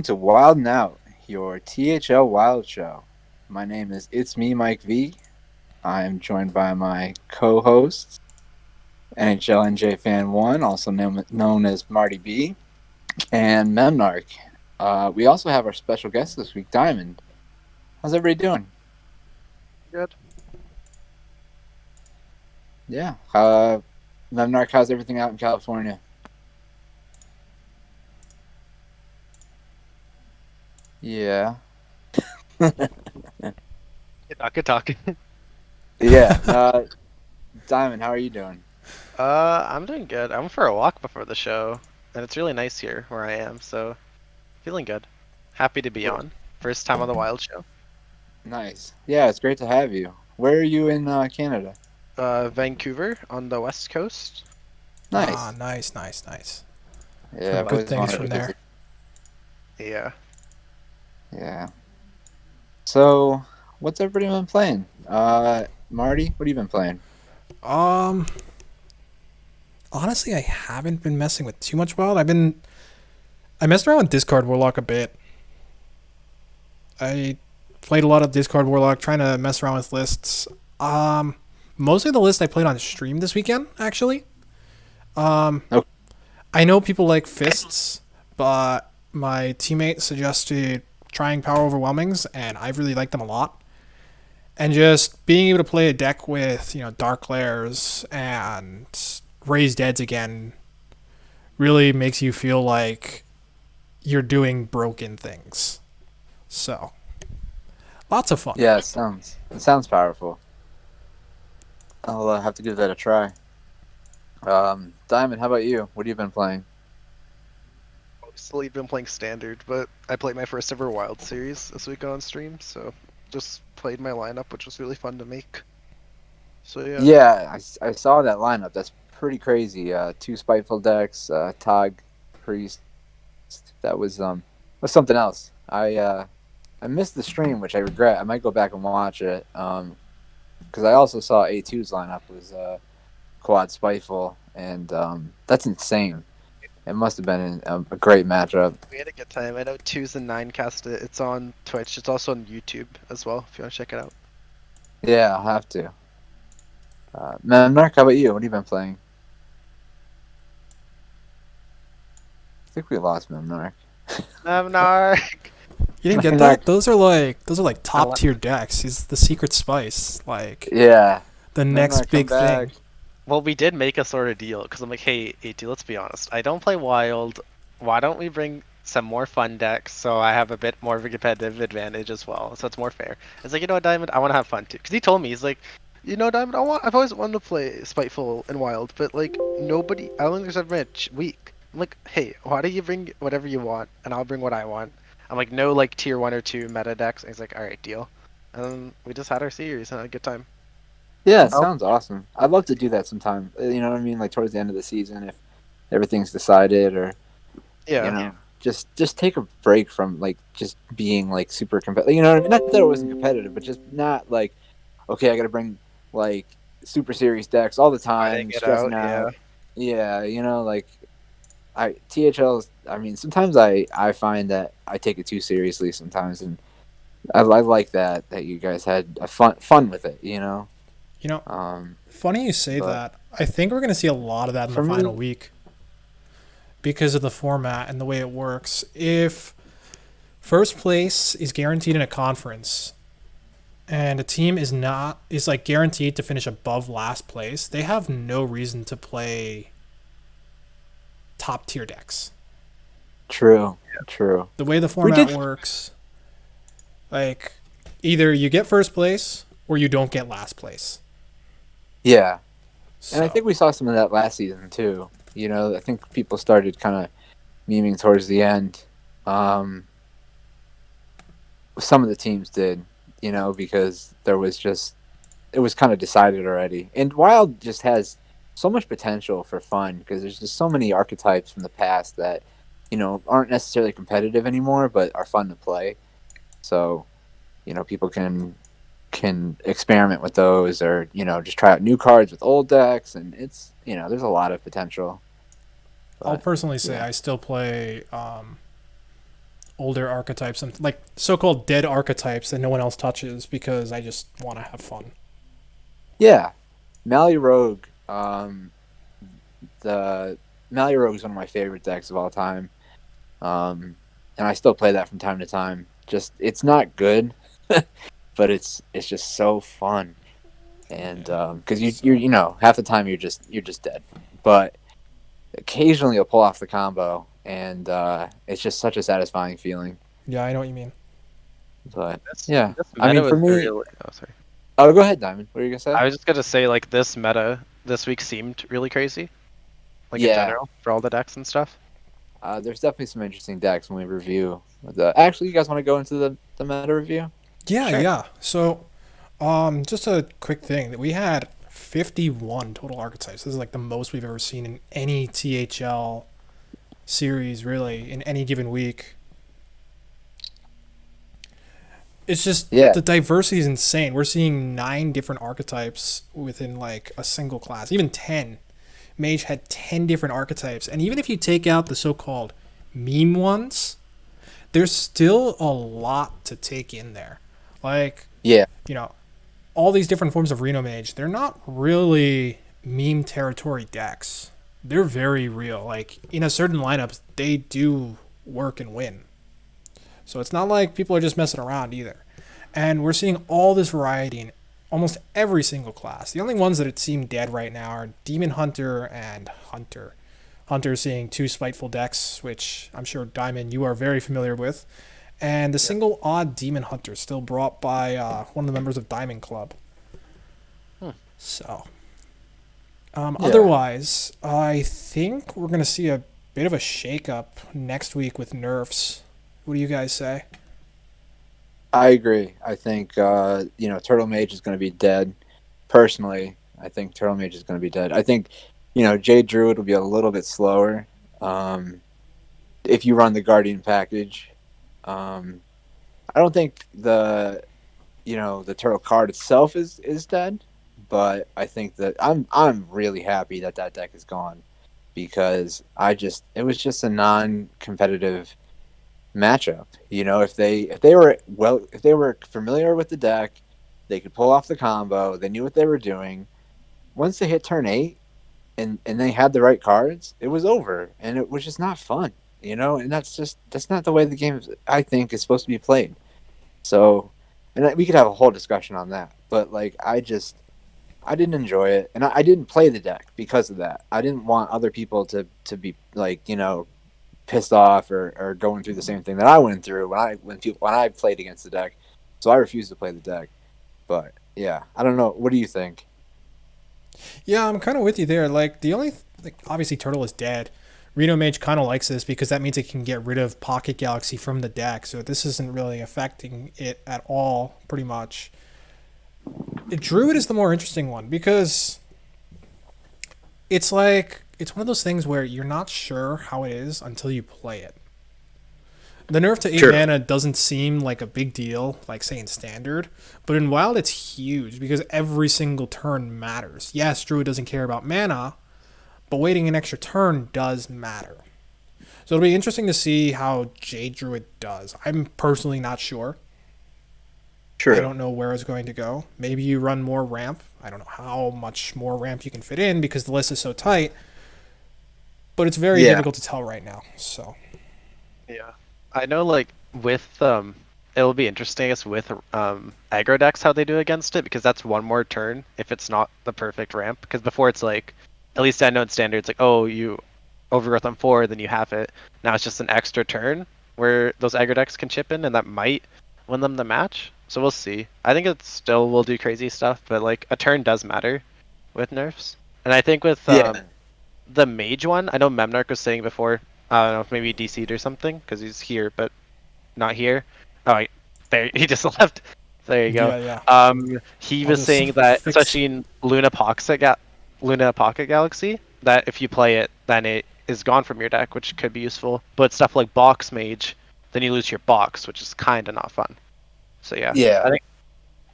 To Wildin Out, your THL Wild Show. My name is ItsMeMikeV. I am joined by my co-host, NHL NJ Fan One, also known as MartyB, and Memnarch. We also have our special guest this week, Diamond. How's everybody doing? Good. Yeah. Memnarch, how's everything out in California? Yeah. Good talking. Yeah. Diamond, how are you doing? I'm doing good. I went for a walk before the show, and it's really nice here where I am, so feeling good. Happy to be on. First time on the Wild Show. Nice. Yeah, it's great to have you. Where are you in Canada? Vancouver on the west coast. Ah, Nice. nice, nice, nice. Yeah, Heard I've good always things wanted from to visit. there. Yeah. Yeah. So, what's everybody been playing? Marty, what have you been playing? Um, Honestly, I haven't been messing with too much Wild. I messed around with Discard Warlock a bit. I played a lot of Discard Warlock, trying to mess around with lists. Um, Mostly the list I played on stream this weekend, actually. Um, Oh, I know people like fists, but my teammate suggested trying power overwhelmings, and I really like them a lot. And just being able to play a deck with dark layers and raised deads again really makes you feel like you're doing broken things. So lots of fun. yeah, it sounds powerful. I'll have to give that a try. Diamond, how about you? What have you been playing? Mostly been playing standard, but I played my first ever Wild series this week on stream, so just played my lineup, which was really fun to make. So yeah. Yeah, I saw that lineup. That's pretty crazy. Two spiteful decks, Tog, Priest. That was something else. I missed the stream, which I regret. I might go back and watch it. Because I also saw A2's lineup was quad spiteful, and that's insane. It must have been a great matchup. We had a good time. I know Twos and Nine cast it. It's on Twitch. It's also on YouTube as well if you want to check it out. Yeah, I'll have to. Mark, how about you? What have you been playing? I think we lost Memnarch. Memnarch. You didn't get Memnarch. that? Those are like I top want. tier decks. He's the secret spice, like Yeah, the Memnarch, next come big back. thing. Well, we did make a sort of deal because I'm like, hey, AT, let's be honest. I don't play Wild. Why don't we bring some more fun decks so I have a bit more of a competitive advantage as well, so it's more fair. It's like, you know what, Diamond, I want to have fun too. Because he told me, he's like, you know, Diamond, I've always wanted to play Spiteful and Wild, but like nobody, I don't think there's ever been a week. I'm like, hey, why don't you bring whatever you want and I'll bring what I want. I'm like, no, like tier one or two meta decks. And he's like, all right, deal. And we just had our series and had a good time. Yeah, it sounds awesome. I'd love to do that sometime. You know what I mean? Like towards the end of the season, if everything's decided, or you Yeah. know, just take a break from like just being like super competitive. You know what I mean? Not that it wasn't competitive, but just not like, okay, I got to bring like super serious decks all the Fighting time, it stressing out, yeah. out. Yeah, like I THLs. I mean, sometimes I find that I take it too seriously sometimes, and I like that you guys had a fun with it. You know, Um, funny you say but that. I think we're gonna see a lot of that in the for final me, week because of the format and the way it works. If first place is guaranteed in a conference and a team is like guaranteed to finish above last place, they have no reason to play top tier decks. true, true. The way the We format did, works, like either you get first place or you don't get last place. yeah, and I So think we saw some of that last season too. I think people started kind of memeing towards the end. Um, some of the teams did, because there was just it was kind of decided already. And Wild just has so much potential for fun because there's just so many archetypes from the past that aren't necessarily competitive anymore, but are fun to play. So people can experiment with those, or just try out new cards with old decks, and it's there's a lot of potential. I'll But personally say yeah, I still play older archetypes and like so-called dead archetypes that no one else touches because I just want to have fun. Yeah, Mally Rogue. The Mally Rogue is one of my favorite decks of all time. And I still play that from time to time. Just it's not good, but it's just so fun. And Yeah. because So half the time you're just dead, but occasionally you'll pull off the combo, and it's just such a satisfying feeling. yeah, I know what you mean. But This yeah, this I meta mean for was me, really. Oh, sorry. oh go ahead, Diamond. What are you gonna say? I was just gonna say like this meta this week seemed really crazy, like in Yeah, general for all the decks and stuff. there's definitely some interesting decks when we review. Actually, you guys want to go into the meta review? Yeah, Sure. yeah. So just a quick thing that we had 51 total archetypes. This is like the most we've ever seen in any THL series, really, in any given week. It's just Yeah, the diversity is insane. We're seeing 9 different archetypes within like a single class, even 10. Mage had 10 different archetypes, and even if you take out the so-called meme ones, there's still a lot to take in there. Like, yeah, you know, all these different forms of Reno Mage, they're not really meme territory decks. They're very real. Like in a certain lineups, they do work and win. So it's not like people are just messing around either. And we're seeing all this variety in almost every single class. The only ones that it seem dead right now are Demon Hunter and Hunter. Hunter seeing 2 spiteful decks, which I'm sure Diamond you are very familiar with, and the single odd Demon Hunter still brought by one of the members of Diamond Club. Hmm. So, yeah. otherwise, I think we're gonna see a bit of a shakeup next week with nerfs. What do you guys say? I agree. I think Turtle Mage is going to be dead. Personally, I think Turtle Mage is going to be dead. I think Jade Druid will be a little bit slower um, if you run the Guardian package. Um, I don't think the Turtle card itself is dead, but I think that I'm really happy that that deck is gone because it was just a non-competitive matchup. If they were familiar with the deck, they could pull off the combo. They knew what they were doing. Once they hit turn 8 and they had the right cards, it was over, and it was just not fun. And that's not the way the game I think is supposed to be played. So, and we could have a whole discussion on that, but like I didn't enjoy it, and I didn't play the deck because of that. I didn't want other people to be like pissed off or going through the same thing that I went through when I played against the deck. So I refused to play the deck. But yeah, I don't know. What do you think? Yeah, I'm kind of with you there. Like the only like obviously Turtle is dead. Reno Mage kind of likes this because that means it can get rid of Pocket Galaxy from the deck, so this isn't really affecting it at all, pretty much. Druid is the more interesting one because it's one of those things where you're not sure how it is until you play it. The nerf to 8 True. mana doesn't seem like a big deal, like say in standard, but in wild it's huge because every single turn matters. Yes, Druid doesn't care about mana, but waiting an extra turn does matter. So it'll be interesting to see how Jade Druid does. I'm personally not sure. I True. don't know where it's going to go. Maybe you run more ramp. I don't know how much more ramp you can fit in because the list is so tight, but it's very Yeah. difficult to tell right now. So, Yeah. I know like with it'll be interesting I guess with aggro decks how they do against it because that's one more turn if it's not the perfect ramp because before it's like at least I know in standard it's like oh you overgrowth on 4 then you have it. Now it's just an extra turn where those aggro decks can chip in and that might win them the match. So we'll see. I think it still will do crazy stuff, but like a turn does matter with nerfs. And I think with Yeah. the mage one, I know Memnarch was saying before, I don't know if maybe DC'd or something, because he's here, but not here. Oh, there, he just left. There you go. yeah, yeah. He I'll was just saying that, fix. especially in Luna Pocket Galaxy, that if you play it, then it is gone from your deck, which could be useful. But stuff like Box Mage, then you lose your box, which is kind of not fun. So yeah, I Yeah. think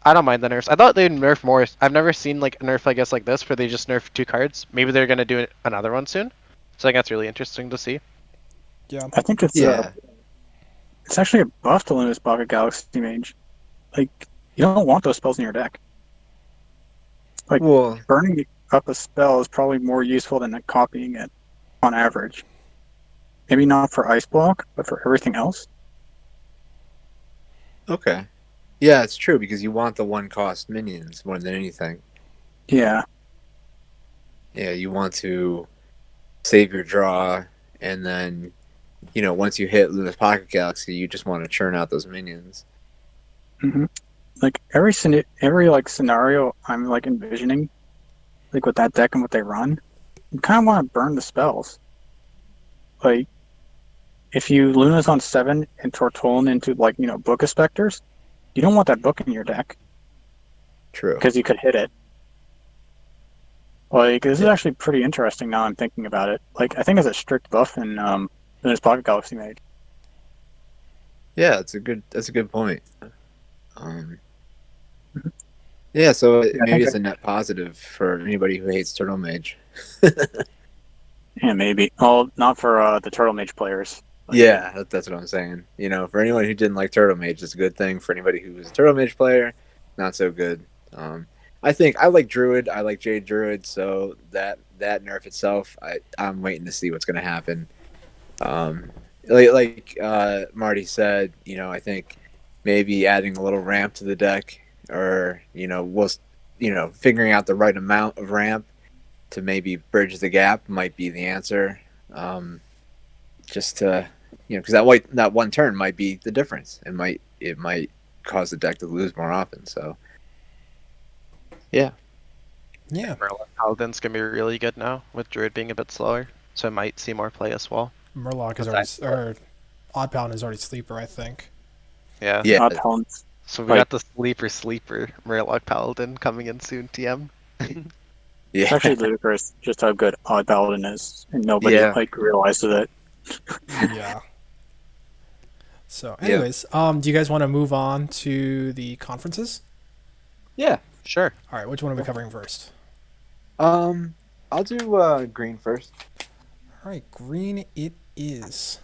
I don't mind the nerfs. I thought they'd nerf more. I've never seen like a nerf, I guess, like this where they just nerf 2 cards. Maybe they're gonna do another one soon. So I think that's really interesting to see. Yeah. I think it's Yeah. it's actually a buff to Luna's Pocket Galaxy Mage. Like, you don't want those spells in your deck. Like, Well, burning up a spell is probably more useful than copying it on average. Maybe not for Ice Block, but for everything else. okay. Yeah, it's true because you want the one cost minions more than anything. Yeah. Yeah, you want to save your draw, and then once you hit Luna's Pocket Galaxy, you just want to churn out those minions. Mm-hmm. Like every like scenario I'm like envisioning, like with that deck and what they run, you kind of want to burn the spells. Like if you Luna's on 7 and Tortollan into like Book of Specters, you don't want that book in your deck True. because you could hit it. Like this is Yeah. actually pretty interesting now I'm thinking about it. Like I think it's a strict buff in Luna's Pocket Galaxy Mage. Yeah, that's a good point. Um, yeah, so Yeah, I maybe think it's a net positive for anybody who hates Turtle Mage. yeah maybe. Well, not for the Turtle Mage players. Like Yeah, that's what I'm saying. For anyone who didn't like Turtle Mage, it's a good thing. For anybody who was a Turtle Mage player, not so good. I think I like Druid. I like Jade Druid. So that nerf itself, I'm waiting to see what's going to happen. Like Marty said, I think maybe adding a little ramp to the deck, or figuring out the right amount of ramp to maybe bridge the gap might be the answer. Just to because that one turn might be the difference. It might cause the deck to lose more often. So yeah, Yeah, Merlin Paladin's gonna be really good now with Druid being a bit slower, so I might see more play as well. Murloc is But already, or Odd Pound is already sleeper, I think. Yeah. yeah, not talents. So we Like got the sleeper Murloc Paladin coming in soon, TM. it's actually yeah, ludicrous just how good Odd Paladin is, and nobody yeah, like realizes it. Yeah. So, yeah, anyways, do you guys want to move on to the conferences? yeah. Sure. All right, which one are we covering first? I'll do green first. All right, green it is.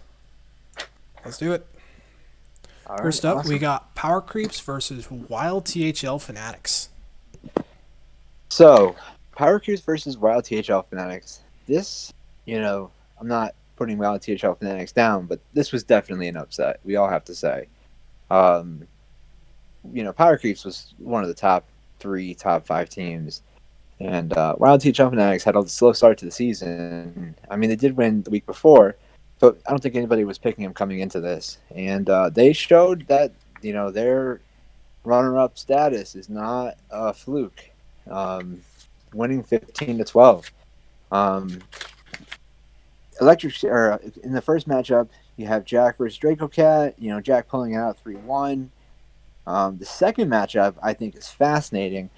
Let's do it. All right, First up, we awesome. got Power Creeps versus Wild THL Fanatics. So, Power Crews versus Wild THL Fanatics. This, I'm not putting Wild THL Fanatics down, but this was definitely an upset. We all have to say. Um, Power Creeps was one of the top 3, top 5 teams. And Wild THL Fanatics had a slow start to the season. I mean, they did win the week before, but I don't think anybody was picking them coming into this. And they showed that, their runner-up status is not a fluke. Winning 15-12. Um, in the first matchup, you have Jack versus Draco Cat. Jack pulling it out 3-1. The second matchup I think is fascinating.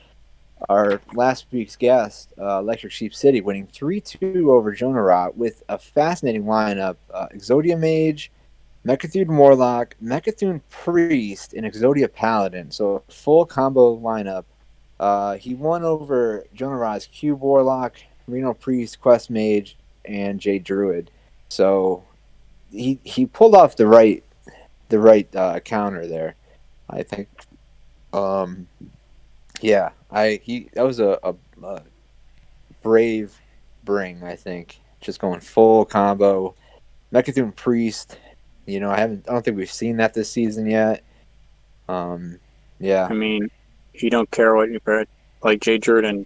Our last week's guest, Electric Sheep City, winning 3-2 over Jonah with a fascinating lineup: Exodia Mage, Mechathune Warlock, Mechathune Priest, and Exodia Paladin. So a full combo lineup. He won over Jonah Cube Warlock, Reno Priest, Quest Mage, and Jade Druid. So he pulled off the right counter there, I think. Yeah, that was a brave bring, I think. Just going full combo. Mechathune Priest. I don't think we've seen that this season yet. Yeah. I mean, if you don't care what you put, like Jay Jordan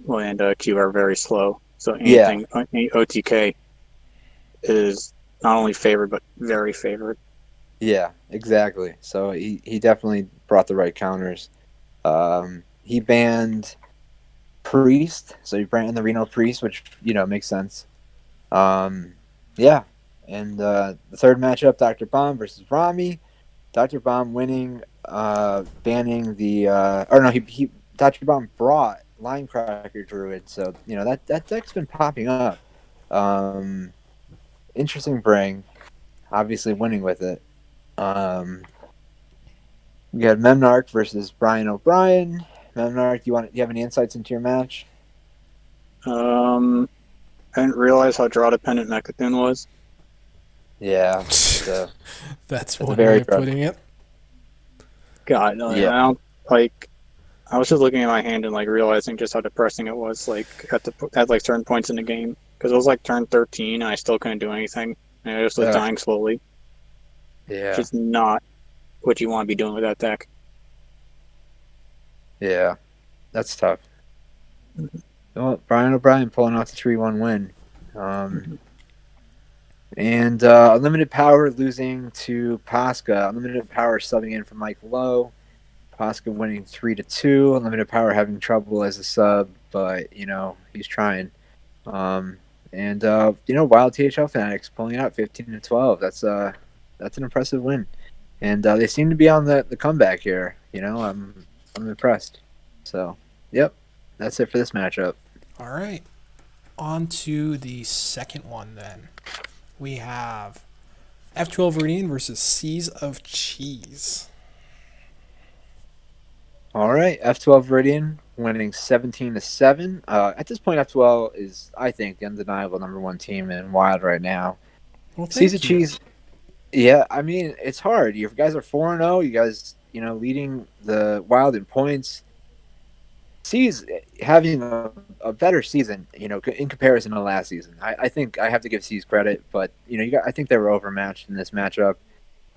and Q are very slow. So Yeah. any OTK is not only favored but very favored. Yeah, exactly. So he definitely brought the right counters. He banned Priest, so he banned the Reno Priest, which makes sense. Yeah, and the third matchup, Dr. Bomb versus Rami. Dr. Bomb winning, banning the or no, he Dr. Bomb brought Linecracker Druid, so that deck's been popping up. Um, Interesting bring, obviously winning with it. We got Memnarch versus Brian O'Brien. Memnarch, do you have any insights into your match? I didn't realize how draw dependent Mechathune was. Yeah, That's that's a one way very of rough. putting it. God, no, Yeah, I don't like. I was just looking at my hand and like realizing just how depressing it was. Like at like certain points in the game, because it was like turn 13 and I still couldn't do anything, and I just was uh, dying slowly. yeah, Just not what you want to be doing with that deck. yeah. That's tough. Mhm, Well, Brian O'Brien pulling off the 3-1 win. Um, mhm. and Unlimited Power losing to Pasca. Unlimited Power subbing in for Mike Lowe. Pasca winning 3-2. Unlimited Power having trouble as a sub, but he's trying. Um, and Wild THL Fanatics pulling it out 15-12. That's an impressive win. And they seem to be on the comeback here. I'm impressed. So, yep, that's it for this matchup. All right. On to the second one then. We have F12 Viridian versus Seas of Cheese. All right, F12 Viridian winning 17-7. At this point, F12 is, I think, the undeniable number one team in Wild right now. Well, Seas of thank you. Cheese, yeah, I mean it's hard. You guys are 4-0. You guys, leading the Wild in points. Seas having a better season, in comparison to last season. I think I have to give Seas credit, but I think they were overmatched in this matchup.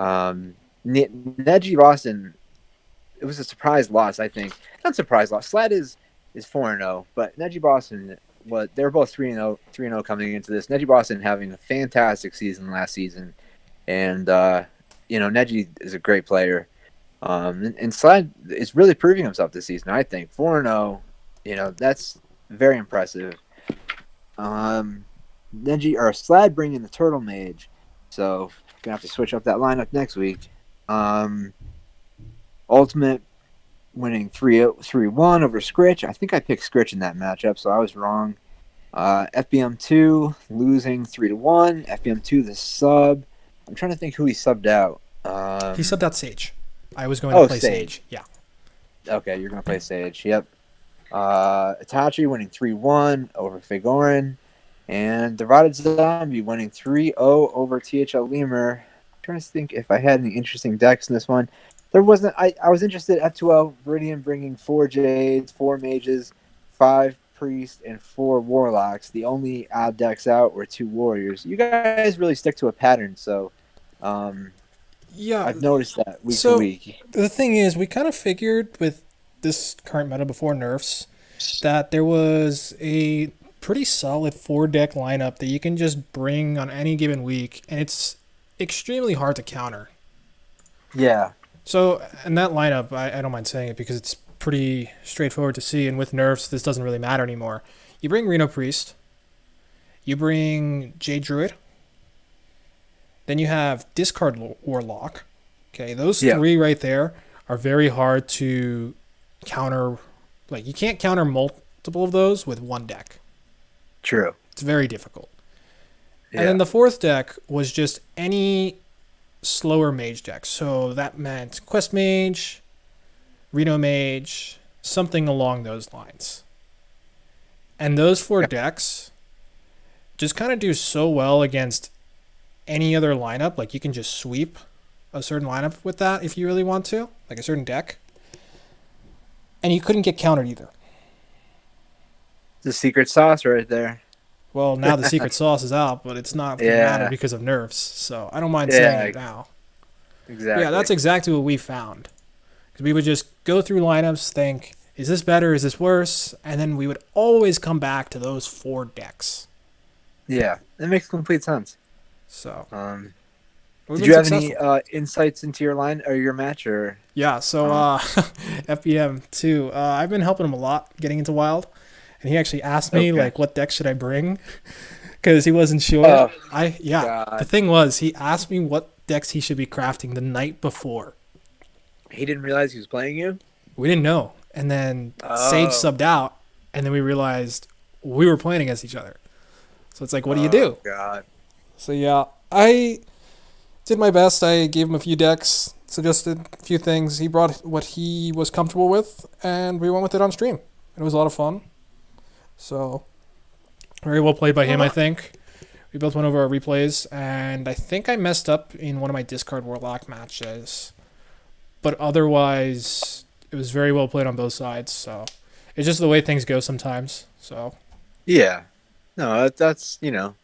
Neji Boston, it was a surprise loss. I think not surprise loss. Slad is 4-0, but Neji Boston, they were both 3-0 coming into this. Neji Boston having a fantastic season last season, and Neji is a great player. And Slad is really proving himself this season. I think 4-0, that's very impressive. Neji or Slad bringing the Turtle Mage, so gonna have to switch up that lineup next week. Ultimate winning 3-1 over Scritch. I think I picked Scritch in that matchup, so I was wrong. FBM2 losing 3-1. FBM2 the sub. I'm trying to think who he subbed out. He subbed out Sage. I was going to play Sage. Yeah. Okay, you're going to play Sage. Yep. Itachi winning 3-1 over Fagorin. And the Rotted Zombie winning 3-0 over THL Lemur. I'm trying to think if I had any interesting decks in this one. There wasn't. I was interested at F12 Viridian bringing 4 Jades, 4 Mages, 5 Priests, and 4 Warlocks. The only odd decks out were 2 Warriors. You guys really stick to a pattern, so Yeah. I've noticed that week to So week. the thing is, we kind of figured with this current meta before nerfs that there was a pretty solid 4-deck lineup that you can just bring on any given week, and it's extremely hard to counter. Yeah. So, in that lineup, I don't mind saying it because it's pretty straightforward to see, and with nerfs, this doesn't really matter anymore. You bring Reno Priest, you bring Jade Druid, then you have Discard Warlock. Okay, those 3 right there are very hard to counter. Like, you can't counter multiple of those with one deck. True. It's very difficult. Yeah. And then the 4th deck was just any slower mage deck. So that meant Quest Mage, Reno Mage, something along those lines. And those 4 decks just kind of do so well against any other lineup. Like, you can just sweep a certain lineup with that if you really want to, like a certain deck. And you couldn't get countered either. The secret sauce right there. Well, now the secret sauce is out, but it's not going to matter because of nerfs. So I don't mind saying it now. Exactly. Yeah, that's exactly what we found. Because we would just go through lineups, think, is this better, is this worse? And then we would always come back to those 4 decks. Yeah, that makes complete sense. So, did you have any insights into your line or your match? Or yeah, so FBM too. I've been helping him a lot getting into Wild, and he actually asked me like, what deck should I bring? Because he wasn't sure. The thing was, he asked me what decks he should be crafting the night before. He didn't realize he was playing you? We didn't know. And then Sage subbed out, and then we realized we were playing against each other. So it's like, what do you do? God. So yeah, I did my best. I gave him a few decks, suggested a few things. He brought what he was comfortable with, and we went with it on stream. It was a lot of fun. So, very well played by him, I think. We both went over our replays, and I think I messed up in one of my discard Warlock matches, but otherwise it was very well played on both sides. So it's just the way things go sometimes. So Yeah. No, that's as long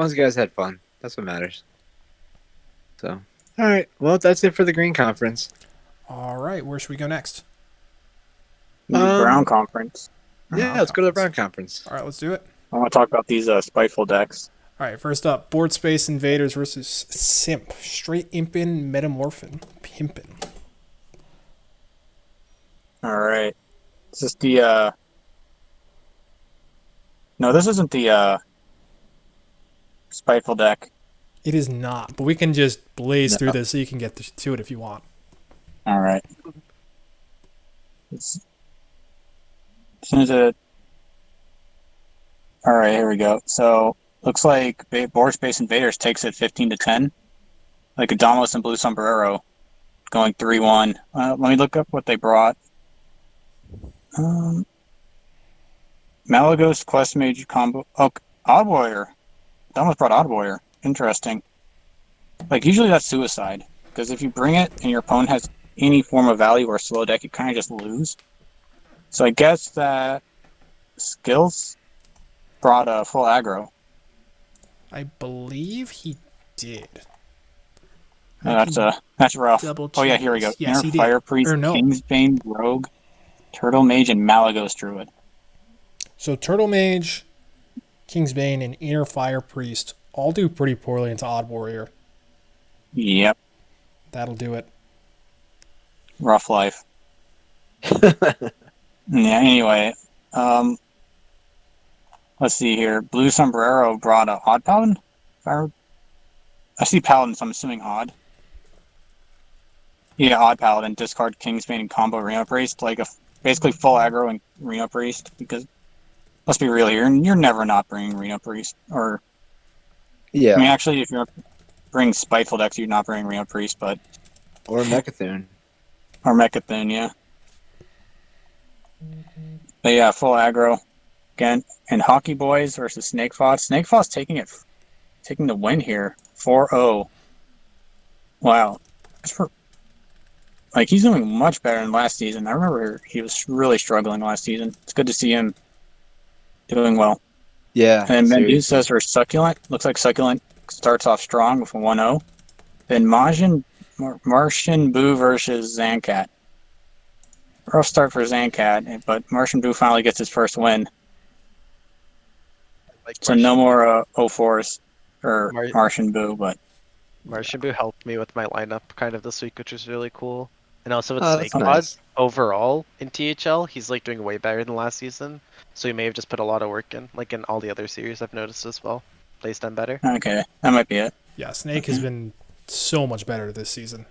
as you guys had fun, that's what matters. So, all right. Well, that's it for the Green Conference. all right, where should we go next? Brown Conference. Yeah, let's go to the Brown Conference. All right, let's do it. I want to talk about these spiteful decks. All right, first up, Board Space Invaders versus Simp. Straight Impin, Metamorphin, Pimpin. All right. Is this the No, this isn't the spiteful deck. It is not, but we can just blaze No. through this so you can get to it if you want. All right. As soon as it. All right, here we go. So looks like Board Space Invaders takes it 15-10. Like Adamus and Blue Sombrero going 3-1. Let me look up what they brought. Malagos Quest Mage combo. Oh, Odd Warrior. Adamus brought Odd Warrior. Interesting. Like usually that's suicide because if you bring it and your opponent has any form of value or slow deck, you kind of just lose. So I guess that Skills brought a full aggro. I believe he did. That's rough. Double Oh yeah, check. here we go. Yes, Inner he did. Fire Priest, Or no. Kingsbane Rogue, Turtle Mage, and Malagos Druid. So Turtle Mage, Kingsbane, and Inner Fire Priest all do pretty poorly into Odd Warrior. Yep, That'll do it. rough life. Yeah. Anyway, let's see here. Blue Sombrero brought a Odd Paladin. I see Paladin, so I'm assuming Odd. Yeah, Odd Paladin. Discard Kingsbane and combo Reno Priest, like basically full aggro and Reno Priest. Because let's be real here, you're never not bringing Reno Priest. Or Yeah. I mean, actually, if you're bringing Spiteful decks, you're not bringing Reno Priest, but Or Mechathune. or Mechathune, yeah. But yeah, full aggro again. And Hockey Boys versus Snake Foss. Snake Foss taking the win here. 4-0. Wow. Like he's doing much better than last season. I remember he was really struggling last season. It's good to see him doing well. Yeah. And seriously. Medusa's for Succulent. Looks like Succulent starts off strong with a 1-0. Then Martian Boo versus Zancat. Rough start for Zancat, but Martian Boo finally gets his first win. Like So no more 04s for Martian Boo, but Martian Boo helped me with my lineup kind of this week, which was really cool. And also with Oh, Snake that's Pod, nice. overall in THL, he's like doing way better than last season. So he may have just put a lot of work in, like in all the other series I've noticed as well. Plays done better. okay, that might be it. Yeah, Snake has been so much better this season.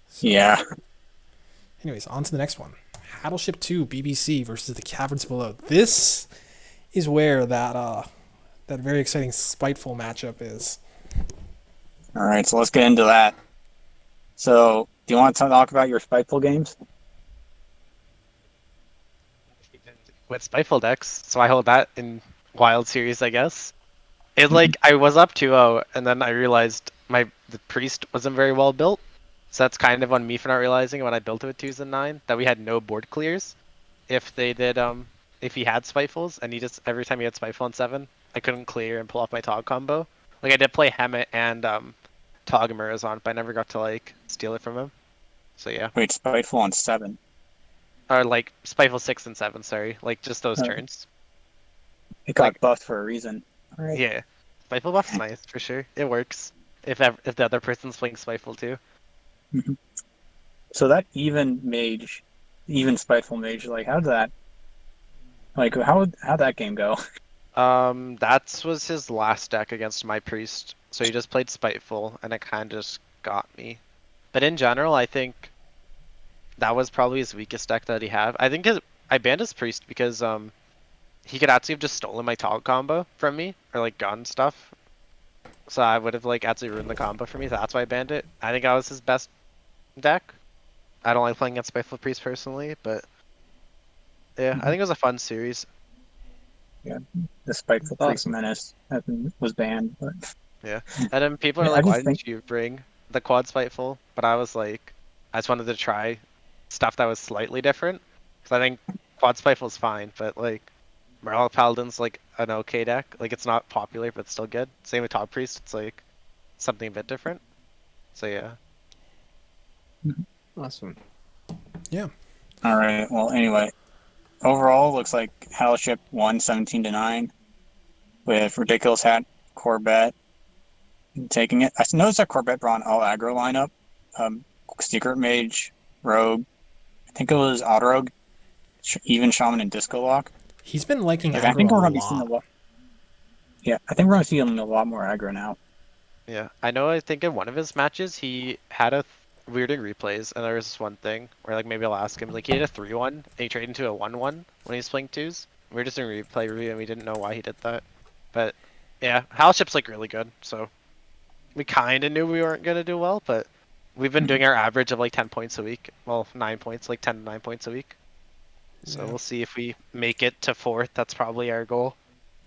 So, Yeah. Anyways, on to the next one. Battleship 2 BBC versus the Caverns Below. This is where that very exciting Spiteful matchup is. All right, so let's get into that. So, do you want to talk about your Spiteful games? With Spiteful decks, so I hold that in Wild Series, I guess. It I was up 2-0, and then I realized the priest wasn't very well built. So that's kind of on me for not realizing when I built it with 2s and 9 that we had no board clears. If they did if he had Spitefuls and he just every time he had Spiteful on 7, I couldn't clear and pull off my Tog combo. Like I did play Hemet and Togamarazon, but I never got to steal it from him. So yeah. Wait, Spiteful on 7. Or Spiteful 6 and 7, sorry. Like just those turns. It got buffed for a reason. All right. Yeah. Spiteful buff's nice for sure. It works. If the other person's playing Spiteful too. Mm-hmm. So that even Spiteful Mage, how'd that game go? That was his last deck against my priest. So he just played Spiteful, and it kind of just got me. But in general, I think that was probably his weakest deck that he had. I think I banned his priest because he could actually have just stolen my Tog combo from me, or gun stuff. So I would have actually ruined the combo for me. So that's why I banned it. I think that was his best deck. I don't like playing against Spiteful Priest personally, but yeah, I think it was a fun series. Yeah. despite the Fleece Awesome. Menace that was banned. But Yeah. And then people are yeah, I like, why just think didn't you bring the quad spiteful? But I was like, I just wanted to try stuff that was slightly different. Because I think quad spiteful's fine, but like Morale Paladin's like an okay deck. Like it's not popular, but it's still good. Same with Top Priest, it's like something a bit different. So yeah. Awesome. Yeah. all right. Well, anyway, overall looks like Hellship won 17-9 with Ridiculous Hat, Corvette taking it. I noticed that Corvette brought an all aggro lineup. Secret Mage, Rogue, I think it was Auto Rogue, even Shaman and Disco Lock. He's been liking Like I aggro think a we're gonna be seeing a lot. lot. Yeah, I think we're gonna see him a lot more aggro now. Yeah. I know I think in one of his matches he had a weirding replays and there was this one thing where like maybe I'll ask him, like he had a 3-1 and he traded into a 1-1 when he's playing twos. We were just doing replay review and we didn't know why he did that. But yeah, Hellship's like really good, so we kinda knew we weren't gonna do well, but we've been doing our average of like 10 points a week. Well, 9 points, like 10 to 9 points a week. So Yeah. we'll see if we make it to fourth. That's probably our goal.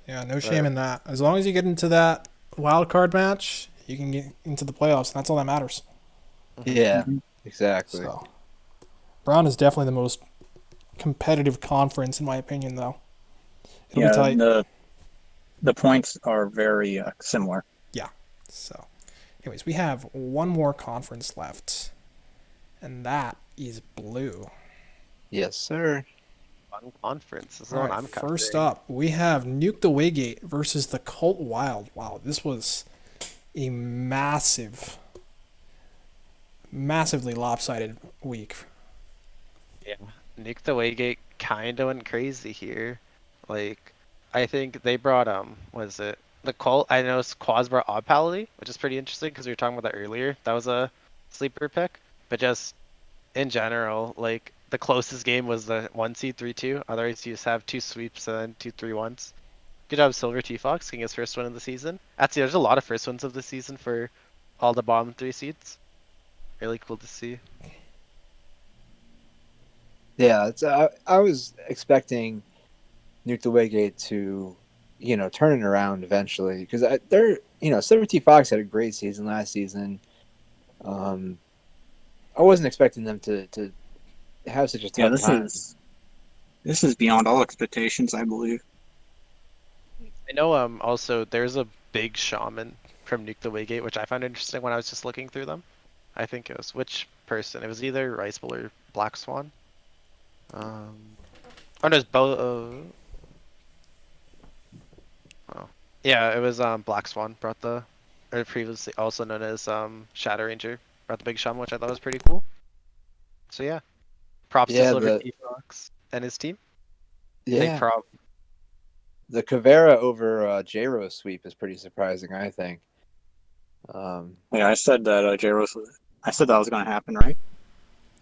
Yeah, no shame But in that. As long as you get into that wild card match, you can get into the playoffs, and that's all that matters. Yeah, Mm-hmm. exactly. So, Brown is definitely the most competitive conference, in my opinion, though. It'll be Yeah, tight. the points are very similar. Yeah. So, anyways, we have one more conference left, and that is blue. Yes, sir. fun conference. This is the All one right, I'm first covering. up, we have Nuke the Waygate versus the Cult Wild. Wow, this was a massively lopsided week. Yeah. Nick the Waygate kinda went crazy here. Like, I think they brought what is it? The cult. I know Quaz brought Odd Pally, which is pretty interesting because we were talking about that earlier. That was a sleeper pick. But just in general, like the closest game was the 1 seed 3-2. Otherwise, you just have two sweeps and then 2-3-1s. Good job, Silver T Fox, getting his first one of the season. Actually, there's a lot of first ones of the season for all the bottom 3 seeds. Really cool to see. Yeah, I was expecting Nuke the Waygate to, turn it around eventually because Silver T Fox had a great season last season. I wasn't expecting them to have such a Yeah, tough time. this is beyond all expectations, I believe. I know also there's a big shaman from Nuke the Waygate, which I found interesting when I was just looking through them. I think it was which person? It was either Rice Bowl or Black Swan. Um, oh no, it's both. Oh, yeah, it was Black Swan brought the, or previously also known as Shadow Ranger brought the big shaman, which I thought was pretty cool. So yeah, props to Yeah, Silver the T Fox and his team. Big yeah prop. the Kavera over J-Ro sweep is pretty surprising. I think. Yeah, I said that I said that was going to happen, right?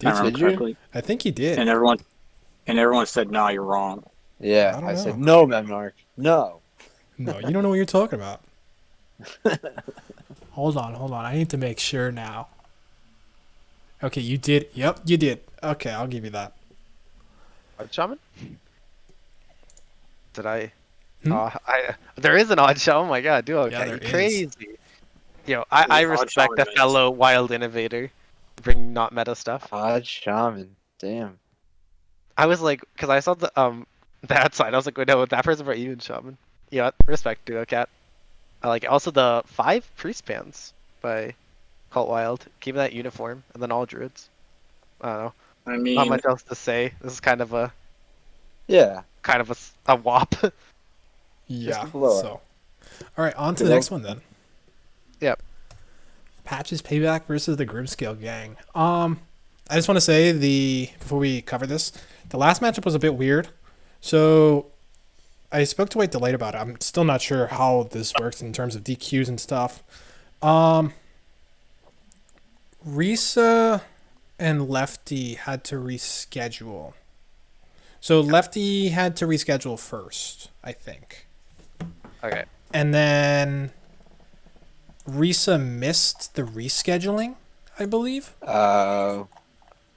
If I Did remember you? Did you? correctly. I think he did. And everyone said, "No, you're wrong." Yeah, I don't I said know. no, Memnarch, no. No, you don't know what you're talking about. Hold on. I need to make sure now. Okay, you did. Yep, you did. Okay, I'll give you that. Odd shaman? Did I? Hmm? I there is an odd shaman. Oh my god, dude, Yeah, okay, there you is. crazy. Yo, I Odd respect Shaman a wins. fellow wild innovator, bring not meta stuff. Odd Shaman, damn. I was like, cause I saw the that side. I was like, wait, no, that person brought even shaman. Yeah, respect, Duo Cat. I like it. Also the 5 priest pans by Cult Wild, keeping that uniform, and then all druids. I don't know, I not mean, much else to say. This is Yeah, kind of a wop. just Yeah. a blowout. So, all right, on to Good the next old. one then. Yep. Patches Payback versus the Grimscale Gang. I just want to say before we cover this, the last matchup was a bit weird. So I spoke to White Delight about it. I'm still not sure how this works in terms of DQs and stuff. Risa and Lefty had to reschedule. So Lefty had to reschedule first, I think. Okay. And then Risa missed the rescheduling, I believe.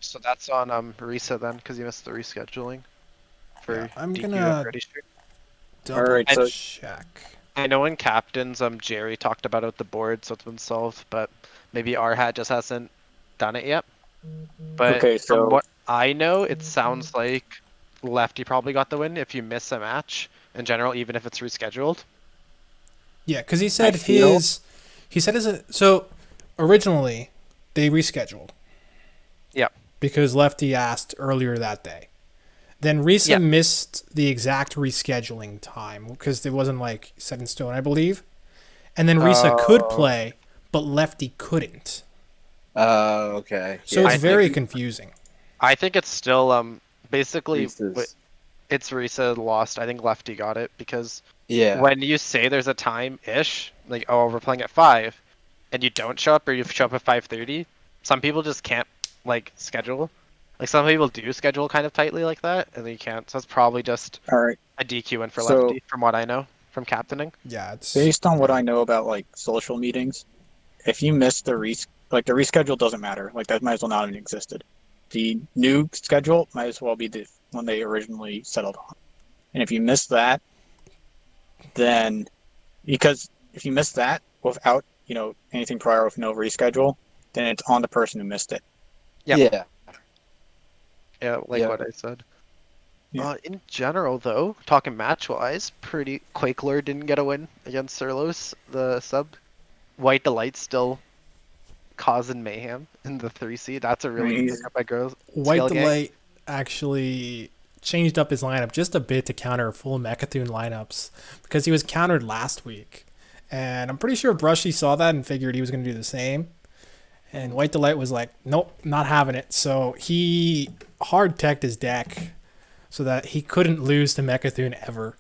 So that's on Risa then, because you missed the rescheduling Yeah, for I'm DQ. I'm gonna pretty sure. All double right, so check. I know in captains, Jerry talked about it with the board, so it's been solved, but maybe our hat just hasn't done it yet. But okay, from so what I know, it sounds like lefty probably got the win if you miss a match in general, even if it's rescheduled. Yeah, because he I said feel so originally they rescheduled Yeah. because Lefty asked earlier that day. Then Risa Yeah. missed the exact rescheduling time because it wasn't like set in stone, I believe. And then Risa could Uh, play, but Lefty couldn't. Oh, okay. So it's I Yeah. think very confusing. I think it's still basically Reese's. it's Risa lost. I think lefty got it because Yeah. when you say there's a time ish, like oh we're playing at 5, and you don't show up or you show up at 5:30, some people just can't like schedule. Like some people do schedule kind of tightly like that, and then you can't. So it's probably just all right. a DQ win for So lefty, from what I know from captaining. Yeah, it's based on what I know about like social meetings, if you miss the reschedule doesn't matter. Like that might as well not have existed. The new schedule might as well be the one they originally settled on. And if you miss that, then because if you miss that without anything prior with no reschedule, then it's on the person who missed it. Yep. Yeah. Yeah, like Yeah. what I said. Yeah. In general, though, talking match-wise, pretty Quakelure didn't get a win against Surlos, the sub. White Delight still causing mayhem in the 3 seed. That's a I really mean, good he's pickup by Girls White Scale Gang. Delight actually changed up his lineup just a bit to counter full Mechathune lineups because he was countered last week. And I'm pretty sure Brushy saw that and figured he was going to do the same. And White Delight was like, nope, not having it. So he hard teched his deck so that he couldn't lose to Mechathune ever.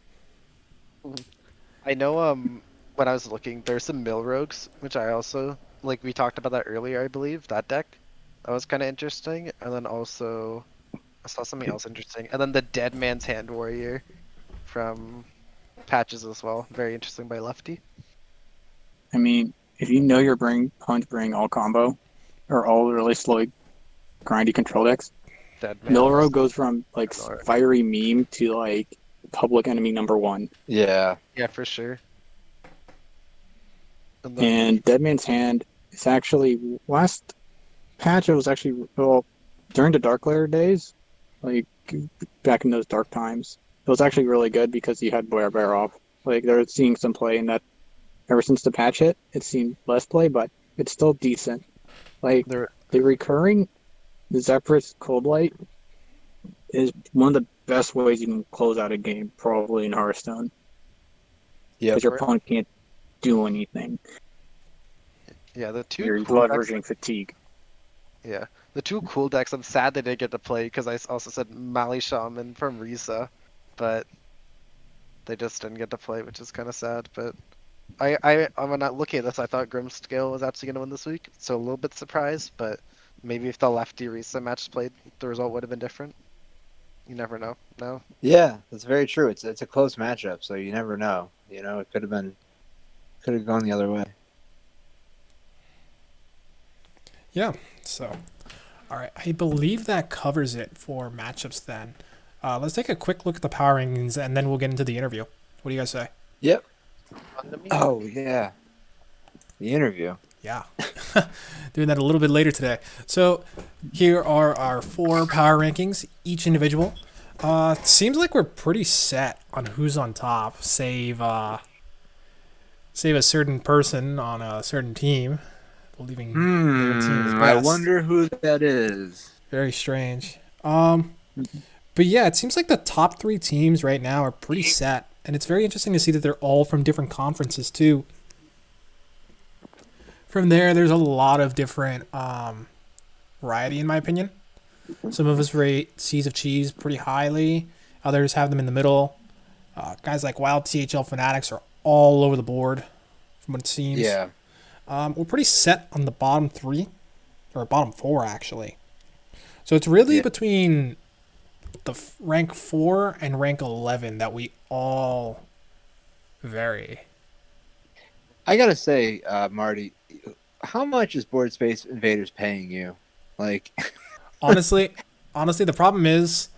I know when I was looking, there's some Mill Rogues, which I also like we talked about that earlier, I believe, that deck. That was kinda interesting. And then also I saw something else interesting. And then the Dead Man's Hand Warrior from Patches as well. Very interesting by Lefty. I mean, if you know you're going to bring all combo or all really slow, grindy control decks, Dead Man. Milrow goes from like Alright. fiery meme to like public enemy #1. Yeah. Yeah, for sure. And then And Dead Man's Hand is actually last patch. It was actually during the Dark Layer days, like back in those dark times. It was actually really good because you had Bear off. Like they're seeing some play in that. Ever since the patch hit, it's seen less play, but it's still decent. Like there the recurring, the Zephyrus Cold Light is one of the best ways you can close out a game, probably in Hearthstone, Yep. because your opponent can't do anything. yeah, the two You're cool decks, leveraging fatigue. yeah. The two cool decks I'm sad they didn't get to play because I also said Mali Shaman from Risa, but they just didn't get to play, which is kind of sad. But I'm not looking at this. I thought Grimscale was actually going to win this week, so a little bit surprised. But maybe if the lefty Risa match played, the result would have been different. You never know. No. Yeah, that's very true. It's a close matchup, so you never know. You know, it could have gone the other way. Yeah, so, all right. I believe that covers it for matchups then. Let's take a quick look at the power rankings and then we'll get into the interview. What do you guys say? Yep. Oh yeah. The interview. Yeah. Doing that a little bit later today. So here are our 4 power rankings, each individual. Seems like we're pretty set on who's on top, save a certain person on a certain team, believing their team is best. I wonder who that is. Very strange. But yeah, it seems like the top 3 teams right now are pretty set, and it's very interesting to see that they're all from different conferences too. From there's a lot of different variety, in my opinion. Some of us rate Seas of Cheese pretty highly. Others have them in the middle. Guys like Wild THL Fanatics are all over the board, from what it seems. Yeah. We're pretty set on the bottom 3, or bottom 4 actually. So it's really between the rank 4 and rank 11 that we all vary. I gotta say, Marty, how much is Board Space Invaders paying you? Like, honestly, the problem is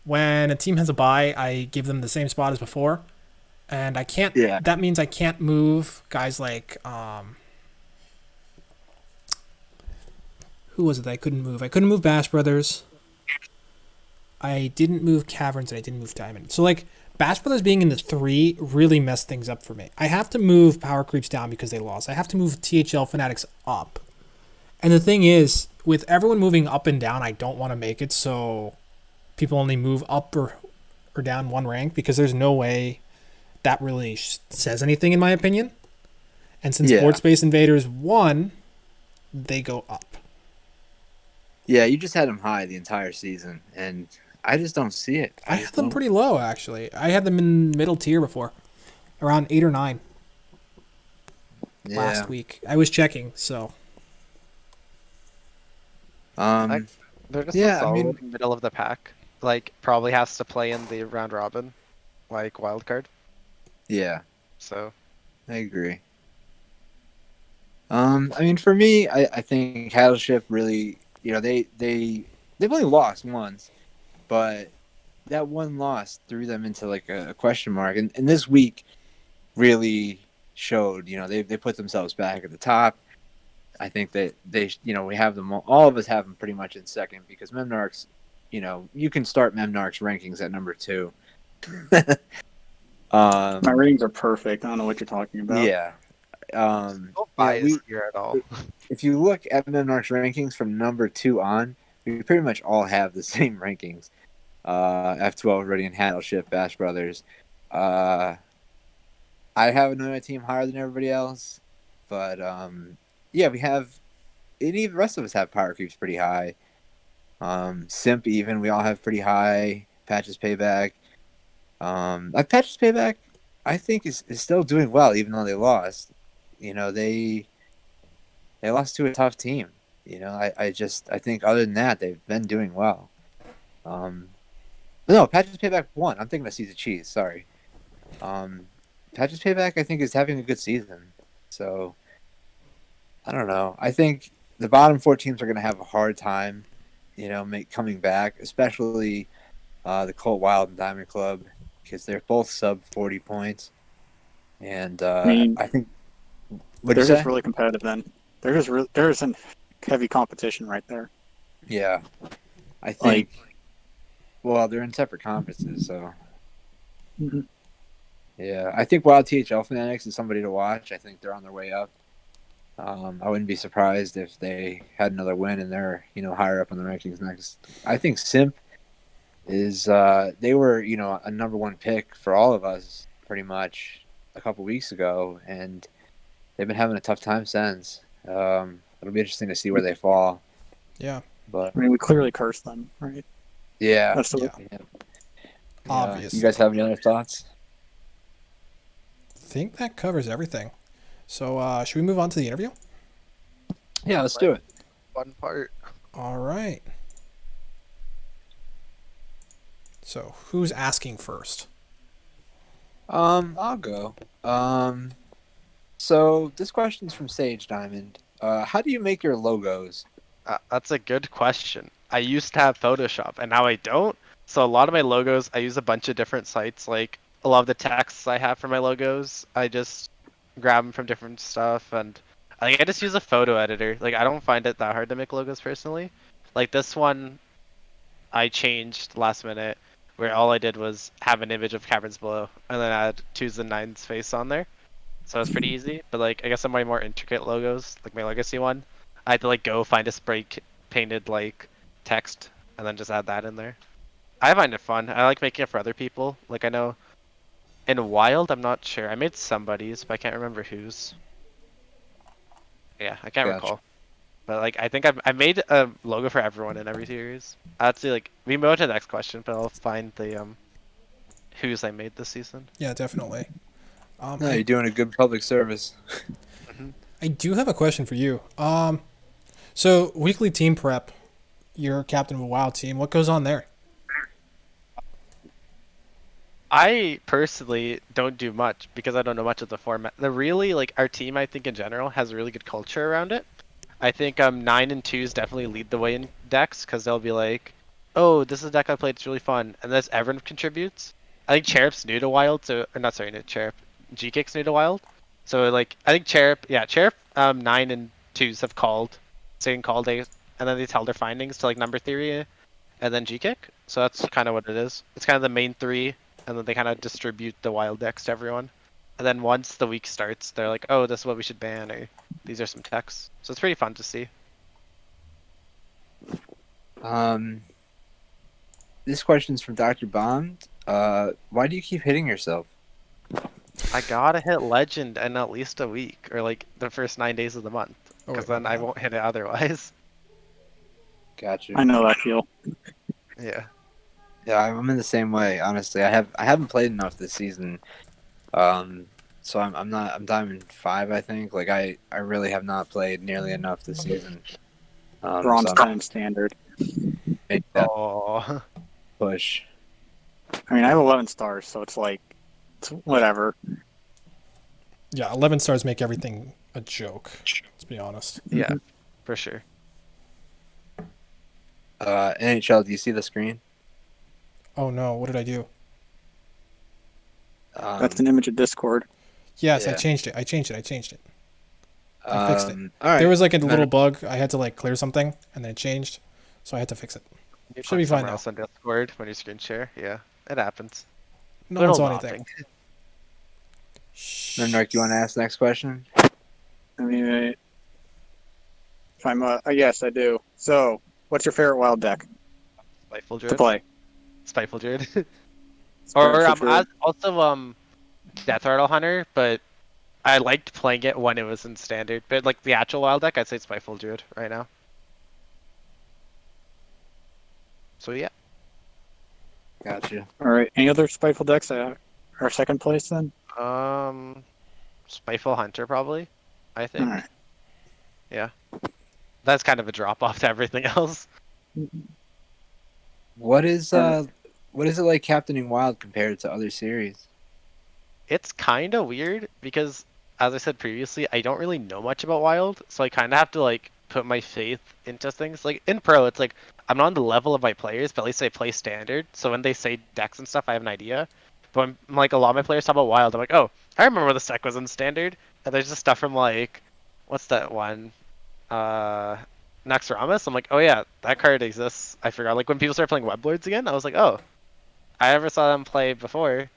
When a team has a bye, I give them the same spot as before, and I can't. Yeah. That means I can't move guys like who was it that I couldn't move? I couldn't move Bash Brothers. I didn't move Caverns, and I didn't move Diamond. So like Bash Brothers being in the 3 really messed things up for me. I have to move Power Creeps down because they lost. I have to move THL Fanatics up. And the thing is, with everyone moving up and down, I don't want to make it so people only move up or down one rank, because there's no way that really says anything in my opinion. And since Yeah. Board Space Invaders won, they go up. Yeah, you just had them high the entire season, and I just don't see it. I just had them don't- pretty low, actually. I had them in middle tier before, around 8 or 9 Yeah. last week. I was checking, so Um. They're just Yeah, so I solid mean- in the middle of the pack. Like, probably has to play in the round robin, like wild card. Yeah, So I agree. I mean, for me, I think Cattleship really, they've only lost once, but that one loss threw them into like a question mark, and this week really showed. They put themselves back at the top. I think that we have them all of us have them pretty much in second, because Memnarch's, you can start Memnarch's rankings at number 2. My ratings are perfect. I don't know what you're talking about. Yeah. no Yeah, bias here at all. if you look at Memnarch's rankings from number 2 on, we pretty much all have the same rankings. F12, Radiant Hattleship, Bash Brothers. I have another team higher than everybody else, but yeah, we have. Any of the rest of us have power creeps pretty high. Simp even we all have pretty high. Patches Payback. Patches Payback, I think is still doing well even though they lost. They lost to a tough team. I think other than that they've been doing well. No, Patches Payback won. I'm thinking of Seas of Cheese. Sorry. Patches Payback I think is having a good season. So I don't know. I think the bottom 4 teams are going to have a hard time, coming back, especially the Colt Wild and Diamond Club, because they're both sub 40 points. And I mean, I think they're what you just say? really competitive. Then there's a heavy competition right there. Yeah, I think. Well, they're in separate conferences, so Mhm. yeah, I think Wild THL Fanatics is somebody to watch. I think they're on their way up. I wouldn't be surprised if they had another win and they're higher up on the rankings next. I think Simp is they were a number 1 pick for all of us pretty much a couple weeks ago, and they've been having a tough time since. It'll be interesting to see where they fall. yeah, But I mean, we clearly cursed them, right? yeah, That's the yeah. yeah. Obvious. You guys have any other thoughts? I think that covers everything. So should we move on to the interview? Yeah, let's do it. Fun part. All right. So who's asking first? I'll go. So this question's from Sage Diamond. How do you make your logos? That's a good question. I used to have Photoshop, and now I don't. So a lot of my logos, I use a bunch of different sites. Like a lot of the texts I have for my logos, I just grab them from different stuff, and I just use a photo editor. Like I don't find it that hard to make logos personally. Like this one, I changed last minute, where all I did was have an image of Caverns Below, and then add 2s and 9s face on there. So it's pretty easy. But like I guess some of my more intricate logos, like my legacy one, I had to like go find a painted like text and then just add that in there. I find it fun. I like making it for other people. Like I know in Wild, I'm not sure. I made somebody's, but I can't remember whose. Yeah, I can't Gotcha. recall. But like I think I made a logo for everyone in every series. Actually, like we move on to the next question, but I'll find the whose I made this season. Yeah, definitely. No, you're doing a good public service. I do have a question for you. So weekly team prep, you're captain of a wild team. What goes on there? I personally don't do much because I don't know much of the format. The really like our team, I think in general has a really good culture around it. I think 9 and 2s definitely lead the way in decks because they'll be like, oh, this is a deck I played. It's really fun, and this everyone contributes. I think Cherub's new to Wild, so or not sorry, not Cherub. G-Kick's new to Wild, so like I think Cherub 9 and 2s have called, saying call days, and then they tell their findings to like number theory, and then G-Kick. So that's kind of what it is. It's kind of the main three, and then they kind of distribute the Wild decks to everyone. And then once the week starts, they're like, oh, this is what we should ban, or these are some techs. So it's pretty fun to see. This question's from Dr. Bond. Why do you keep hitting yourself? I gotta hit Legend in at least a week, or like the first 9 days of the month, Oh, because wait, then I won't hit it otherwise. Gotcha. I know that feel. Yeah. Yeah, I'm in the same way. Honestly, I haven't played enough this season. So I'm Diamond 5, I think. Like I really have not played nearly enough this season. Bronze So 10 and standard. make that Oh. push. I mean, I have 11 stars, so it's like, it's whatever. Yeah, 11 stars make everything a joke. Let's be honest. Yeah, for sure. NHL, do you see the screen? Oh no, what did I do? That's an image of Discord. Yes, I Yeah. changed it. I changed it. I fixed it. All right. There was like a little bug. I had to like clear something, and then it changed, so I had to fix it. You Should put be fine somewhere now. else on Discord when you screen share. Yeah, it happens. No one Little saw nothing. anything. Memnarchm, do you want to ask the next question? I mean, if I'm, yes, I do. So, what's your favorite wild deck Spiteful to Druid. play? Spiteful Druid. Or Spiteful Druid. also Death Rattle Hunter, but I liked playing it when it was in standard. But like the actual wild deck, I'd say Spiteful Druid right now. So yeah. Gotcha. All right. Any other spiteful decks that are second place then? Spiteful Hunter probably. I All think. right. Yeah. That's kind of a drop off to everything else. What is All right. what is it like captaining Wild compared to other series? It's kind of weird because, as I said previously, I don't really know much about Wild, so I kind of have to like put my faith into things. Like in Pro, it's like I'm not on the level of my players, but at least I play standard. So when they say decks and stuff, I have an idea. But when like a lot of my players talk about Wild, I'm like, oh, I remember this deck was in standard. And there's just stuff from like, what's that one? Uh, Naxxramas. I'm like, oh yeah, that card exists. I forgot. Like when people started playing Weblords again, I was like, oh, I never saw them play before.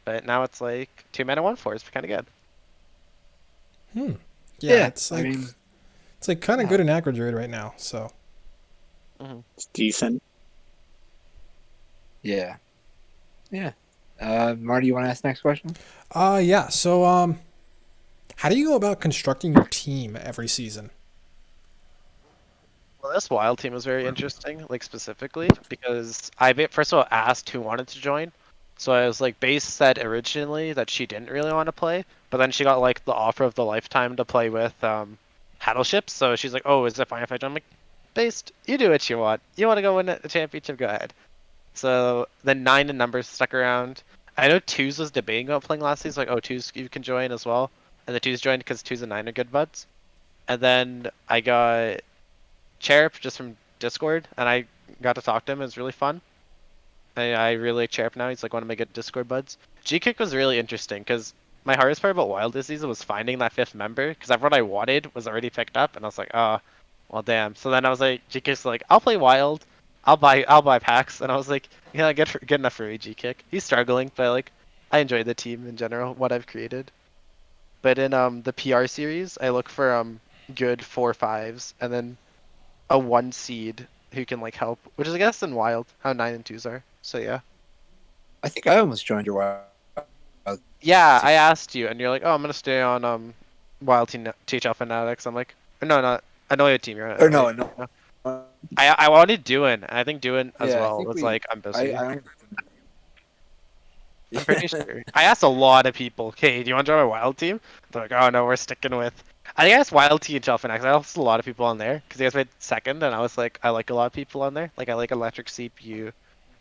But now it's like 2 mana 1/4 is kind of good. Yeah, it's like I mean, it's like kind of good in Acro Druid right now. So It's decent. yeah. Yeah. Marty, you want to ask the next question? yeah. So how do you go about constructing your team every season? Well, this wild team was very interesting, like specifically because first of all asked who wanted to join. So I was like, Base said originally that she didn't really want to play, but then she got like the offer of the lifetime to play with Battleships. So she's like, oh, is it fine if I join? I'm like, Base, you do what you want. You want to go win a championship? Go ahead. So the 9 and numbers stuck around. I know twos was debating about playing last season, like, oh, twos you can join as well, and the twos joined because twos and 9 are good buds. And then I got Cherub just from Discord, and I got to talk to him. It was really fun. I really like Cherub now. He's like one of my good Discord buds. G-Kick was really interesting because my hardest part about Wild this season was finding that fifth member because everyone I wanted was already picked up, and I was like, oh, well, damn. So then I was like, G-Kick's like, I'll play Wild. I'll buy packs, and I was like, yeah, good enough for me, G-Kick. He's struggling, but like, I enjoy the team in general, what I've created. But in the PR series, I look for good 4/5s, and then a 1 seed who can like help, which is I guess in Wild how 9 and 2s are. So yeah. I think I almost joined your Wild. Yeah, I asked you, and you're like, oh, I'm gonna stay on Wild Team THL Fanatics. I'm like, no, not I know your team. You're Or no, no. I wanted Duin. I think Duin as Yeah, I well think was like, I'm busy. I I'm pretty sure. I asked a lot of people, hey, do you want to join my Wild team? They're like, oh no, we're sticking with. I think I asked Wild T and Fanatics. I asked a lot of people on there because you guys made second, and I was like, I like a lot of people on there. Like I like Electric CPU,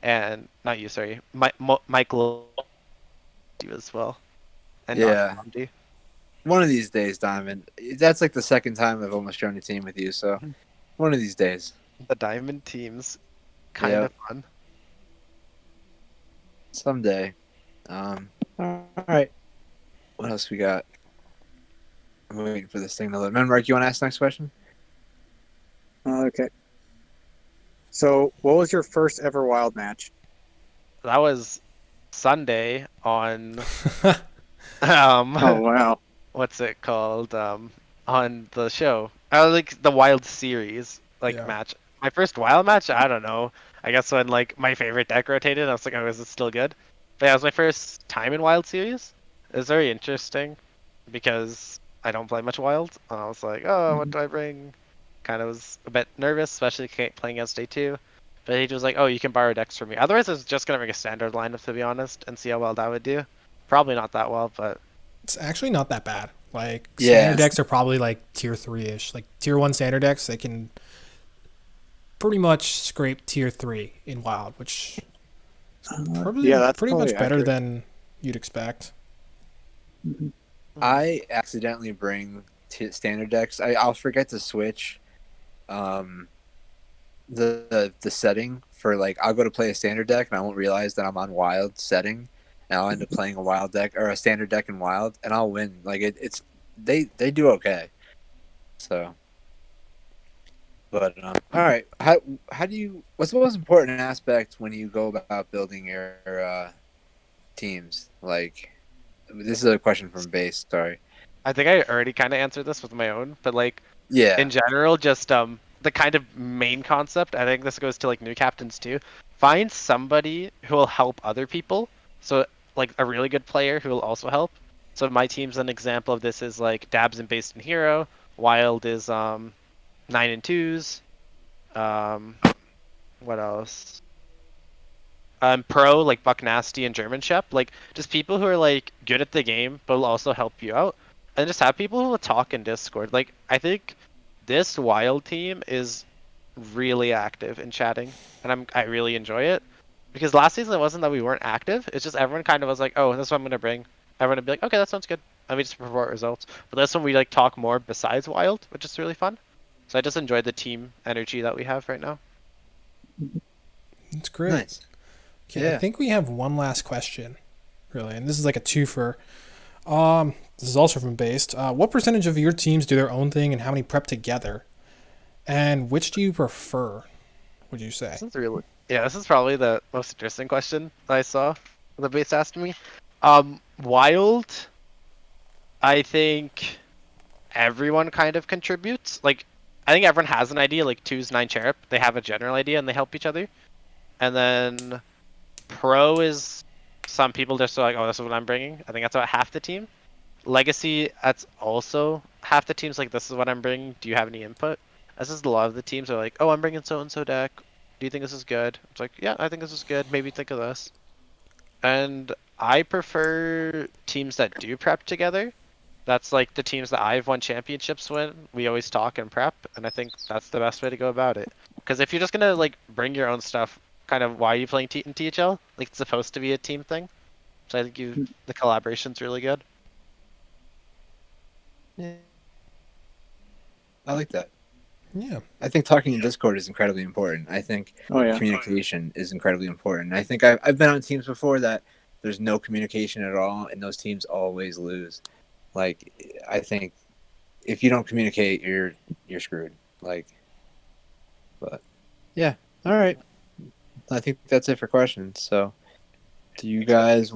and not you, sorry, Mike as well, and Yeah. not One of these days, Diamond. That's like the second time I've almost joined a team with you, so one of these days. the Diamond teams. kind of fun. Someday. All right. What else we got? I'm waiting for this thing to load. Memnarchm, you want to ask the next question? Okay. So, what was your first ever wild match? That was Sunday on Oh wow. what's it called? On the show. I like the Wild series Yeah. match. My first Wild match, I don't know. I guess when my favorite deck rotated, I was like, oh, is it still good? But yeah, it was my first time in Wild series. It was very interesting because I don't play much Wild. And I was like, oh, what do I bring? Kind of was a bit nervous, especially playing against A2. But he was like, oh, you can borrow decks from me. Otherwise, I was just gonna bring a standard lineup to be honest and see how well that would do. Probably not that well, but It's actually not that bad. Like Yeah. standard decks are probably like tier 3-ish. Like tier 1 standard decks, they can pretty much scrape tier 3 in wild, which probably Yeah, that's pretty probably much better accurate. than you'd expect. I accidentally bring standard decks. I'll forget to switch the setting for I'll go to play a standard deck and I won't realize that I'm on wild setting, and I'll end up playing a wild deck or a standard deck in wild and I'll win. It's they do okay. So, but all right. How do you? What's the most important aspect when you go about building your teams? This is a question from base. Sorry. I think I already kind of answered this with my own, but Yeah. in general, just the kind of main concept. I think this goes to new captains too. Find somebody who will help other people. So a really good player who will also help. So my team's an example of this is Dabs and Based in Hero. Wild is 9 and 2s. What else? Pro Buck Nasty and German Shep, just people who are good at the game but will also help you out, and just have people who will talk in Discord. I think this Wild team is really active in chatting, and I really enjoy it because last season it wasn't that we weren't active. It's just everyone kind of was like, oh, that's what I'm gonna bring. Everyone would be like, okay, that sounds good. Let me just report results. But this one we talk more besides Wild, which is really fun. So I just enjoyed the team energy that we have right now. It's great. Nice. Okay, Yeah. I think we have one last question, really, and this is like a twofer. This is also from Based. What percentage of your teams do their own thing, and how many prep together? And which do you prefer? Would you say? This is really, yeah, this is probably the most interesting question that I saw the base asked me. Wild, I think everyone kind of contributes. I think everyone has an idea. Two's 9 Cherub, they have a general idea and they help each other. And then Pro is some people just are like, oh, this is what I'm bringing. I think that's about half the team. Legacy, that's also half the team's like, this is what I'm bringing. Do you have any input? This is a lot of the teams are like, oh, I'm bringing so and so deck. Do you think this is good? It's like, yeah, I think this is good. Maybe think of this. And I prefer teams that do prep together. That's the teams that I've won championships with. We always talk and prep, and I think that's the best way to go about it. Because if you're just gonna bring your own stuff, kind of why are you playing in THL? It's supposed to be a team thing. So I think the collaboration's really good. Yeah. I like that. Yeah. I think talking in Discord is incredibly important. I think communication is incredibly important. I think I've been on teams before that there's no communication at all, and those teams always lose. I think if you don't communicate, you're screwed. But yeah, all right. I think that's it for questions. So, do you guys?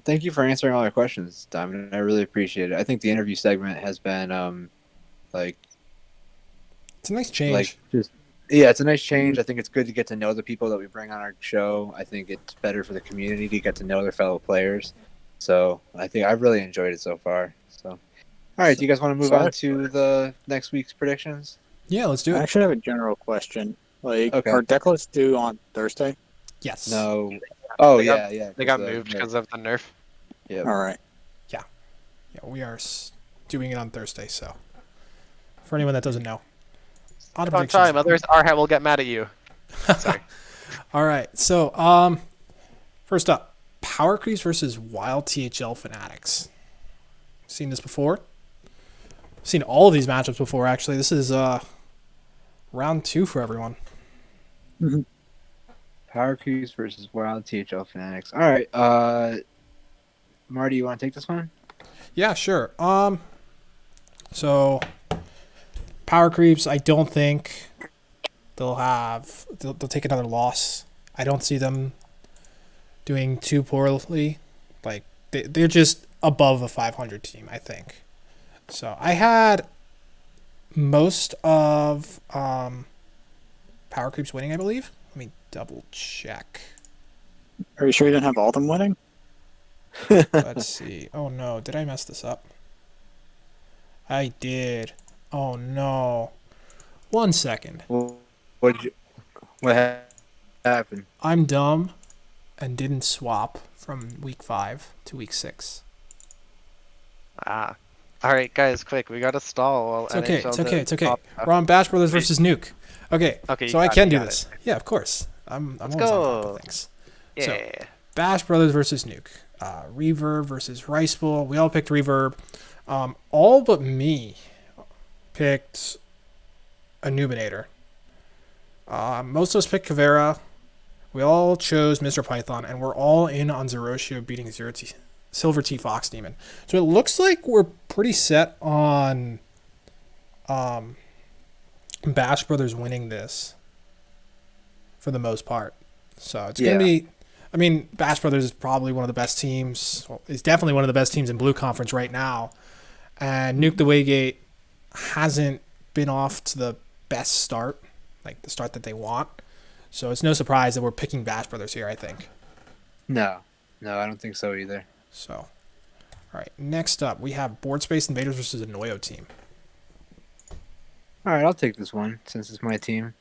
Thank you for answering all our questions, Diamond. I really appreciate it. I think the interview segment has been it's a nice change. It's a nice change. I think it's good to get to know the people that we bring on our show. I think it's better for the community to get to know their fellow players. So I think I've really enjoyed it so far. So, all right, do you guys want to move on to the next week's predictions? Yeah, let's do I it. actually have a general question. Okay. Are deck lists due on Thursday? Yes. No. Oh, They yeah. They got moved because of the nerf. Yeah. All right. Yeah, we are doing it on Thursday. So, for anyone that doesn't know, On time, otherwise Arhat will get mad at you. Sorry. All right. So, first up, Power Creeps versus Wild THL Fanatics. Seen this before? Seen all of these matchups before. Actually, this is round 2 for everyone. Mhm. Power Creeps versus Wild THL Fanatics. All right, Marty, you want to take this one? Yeah, sure. So power creeps. I don't think they'll take another loss. I don't see them doing too poorly. Like they're just above a 500 team, I think. So I had most of power creeps winning, I believe. Let me double check. Are you sure you didn't have all of them winning? Let's see. Oh no, did I mess this up? I did. Oh no. 1 second. What happened? I'm dumb and didn't swap from week 5 to week 6. Ah. All right, guys, quick. We got to stall while It's okay. NHL It's okay. It's okay. top- We're on Bash Brothers versus Nuke. Okay. Okay, So you I got can it, do got this. it. Yeah, of course. I'm Let's always on top go. of things. Yeah. So, Bash Brothers versus Nuke. Reverb versus Rice Bowl. We all picked Reverb. All but me picked a Nubinator. Most of us picked Kavera. We all chose Mr. Python, and we're all in on Zeroshio beating Silver T Fox Demon. So it looks like we're pretty set on Bash Brothers winning this for the most part. So it's going to be. I mean, Bash Brothers is probably one of the best teams. Well, is definitely one of the best teams in Blue Conference right now. And Nuke the Waygate hasn't been off to the best start, like the start that they want. So it's no surprise that we're picking Bash Brothers here, I think. No, I don't think so either. So, all right. Next up, we have Board Space Invaders versus a Noyo team. All right, I'll take this one since it's my team.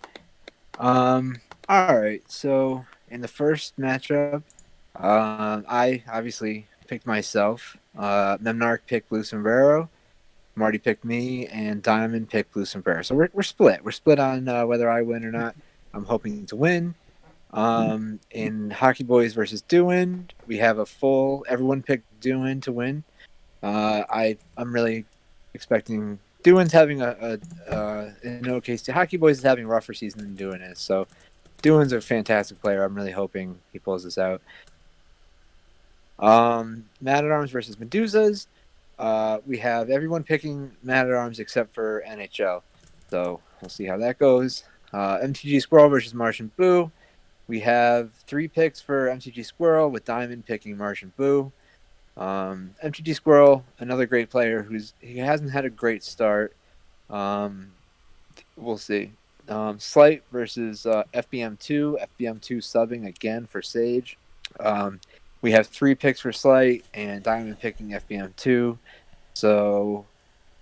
All right, so in the first matchup, I obviously picked myself. Memnarchm picked Blue Sombrero, Marty picked me, and Diamond picked Blue Sombrero. So we're split. We're split on whether I win or not. I'm hoping to win. In Hockey Boys versus Doin, we have a full. Everyone picked Doin to win. I'm really expecting Doin's having in okay case. Hockey Boys is having a rougher season than Doin is. So Doin's a fantastic player. I'm really hoping he pulls this out. Mad at Arms versus Medusas. We have everyone picking Mad at Arms except for NHL. So we'll see how that goes. MTG Squirrel versus Martian Boo. We have 3 picks for MTG Squirrel with Diamond picking Martian Boo. MTG Squirrel, another great player he hasn't had a great start. We'll see. Slight versus FBM2. FBM2 subbing again for Sage. We have 3 picks for Slight and Diamond picking FBM2. So,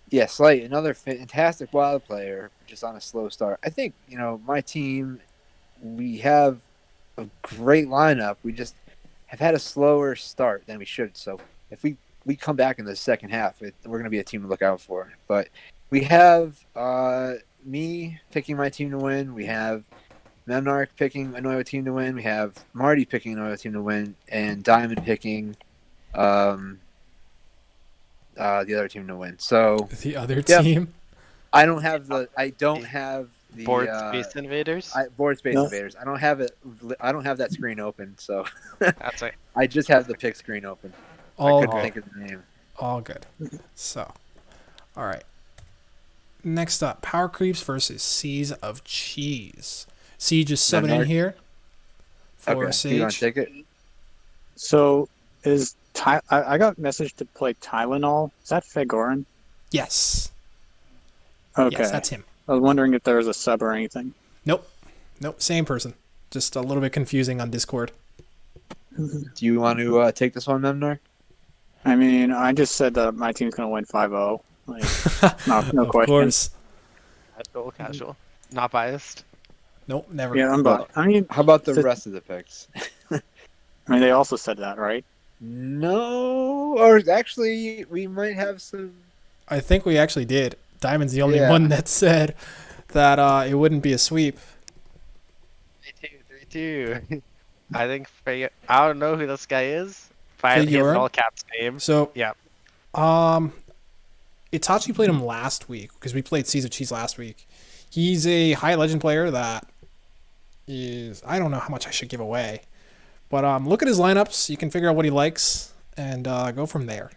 yeah, Slight, another fantastic wild player, just on a slow start. I think, my team, we have a great lineup. We just have had a slower start than we should. So if we come back in the second half, we're going to be a team to look out for. But we have me picking my team to win. We have Memnarchm picking a Noyo team to win. We have Marty picking a Noyo team to win, and Diamond picking the other team to win. So The other team? I don't have the Board Space Invaders. Board Space No. Invaders. I don't have it. I don't have that screen open, so That's right. I just have the pick screen open. I All couldn't good. think of the name. All good. So, all right. Next up, Power Creeps versus Seas of Cheese. Siege is subbing in Memnarchm? here for Okay, you want to Sage. take it? So is I got message to play Tylenol. Is that Fagoran? Yes. Okay. Yes, that's him. I was wondering if there was a sub or anything. Nope. Same person. Just a little bit confusing on Discord. Do you want to take this one, Memnarchm? I mean, I just said that my team's gonna win 5-0. Like, no Of question. course. Casual. Not biased. Nope, never. Yeah, I'm Well, I mean, How about the So- rest of the picks? they also said that, right? No, or actually, we might have some. I think we actually did. Diamond's the only Yeah. one that said that it wouldn't be a sweep. 3-2. I think I don't know who this guy is. But he has Fagoran? an all caps name. So, Yeah. Itachi played him last week because we played Seas of Cheese last week. He's a high legend player that is I don't know how much I should give away, but look at his lineups. You can figure out what he likes and go from there.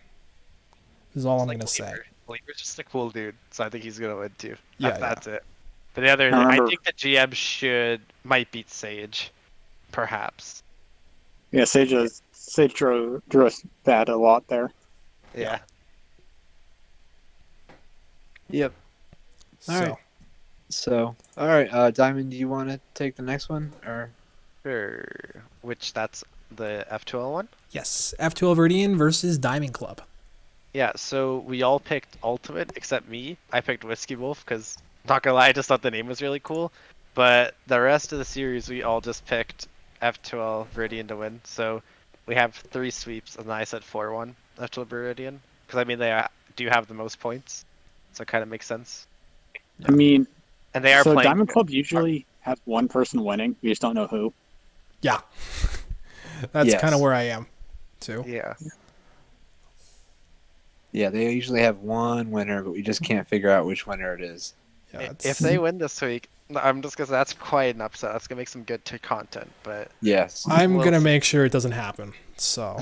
Is all It's I'm like gonna say. Lever's just a cool dude, so I think he's gonna win too. Yeah, yeah. That's it. But the other, I I remember, think the GM might beat Sage, perhaps. yeah, Sage drew us bad a lot there. Yeah. Yep. All right. So So, all right, Diamond, do you want to take the next one, or? Sure. Which that's the F2L one? yes, F12 Viridian versus Diamond Club. Yeah, so we all picked Ultimate except me. I picked Whiskey Wolf because, not gonna lie, I just thought the name was really cool. But the rest of the series, we all just picked F12 Viridian to win. So we have 3 sweeps, and I said 4-1 F12 Viridian. Because I mean, they do have the most points, so it kind of makes sense. I mean, And they are so playing. Diamond Club usually has one person winning. We just don't know who. Yeah, that's Yes. kind of where I am, too. Yeah. Yeah, they usually have one winner, but we just can't figure out which winner it is. Yeah, If it's, they win this week, I'm just gonna say that's quite an upset. That's gonna make some good content, but Yes. I'm we'll gonna see. make sure it doesn't happen. So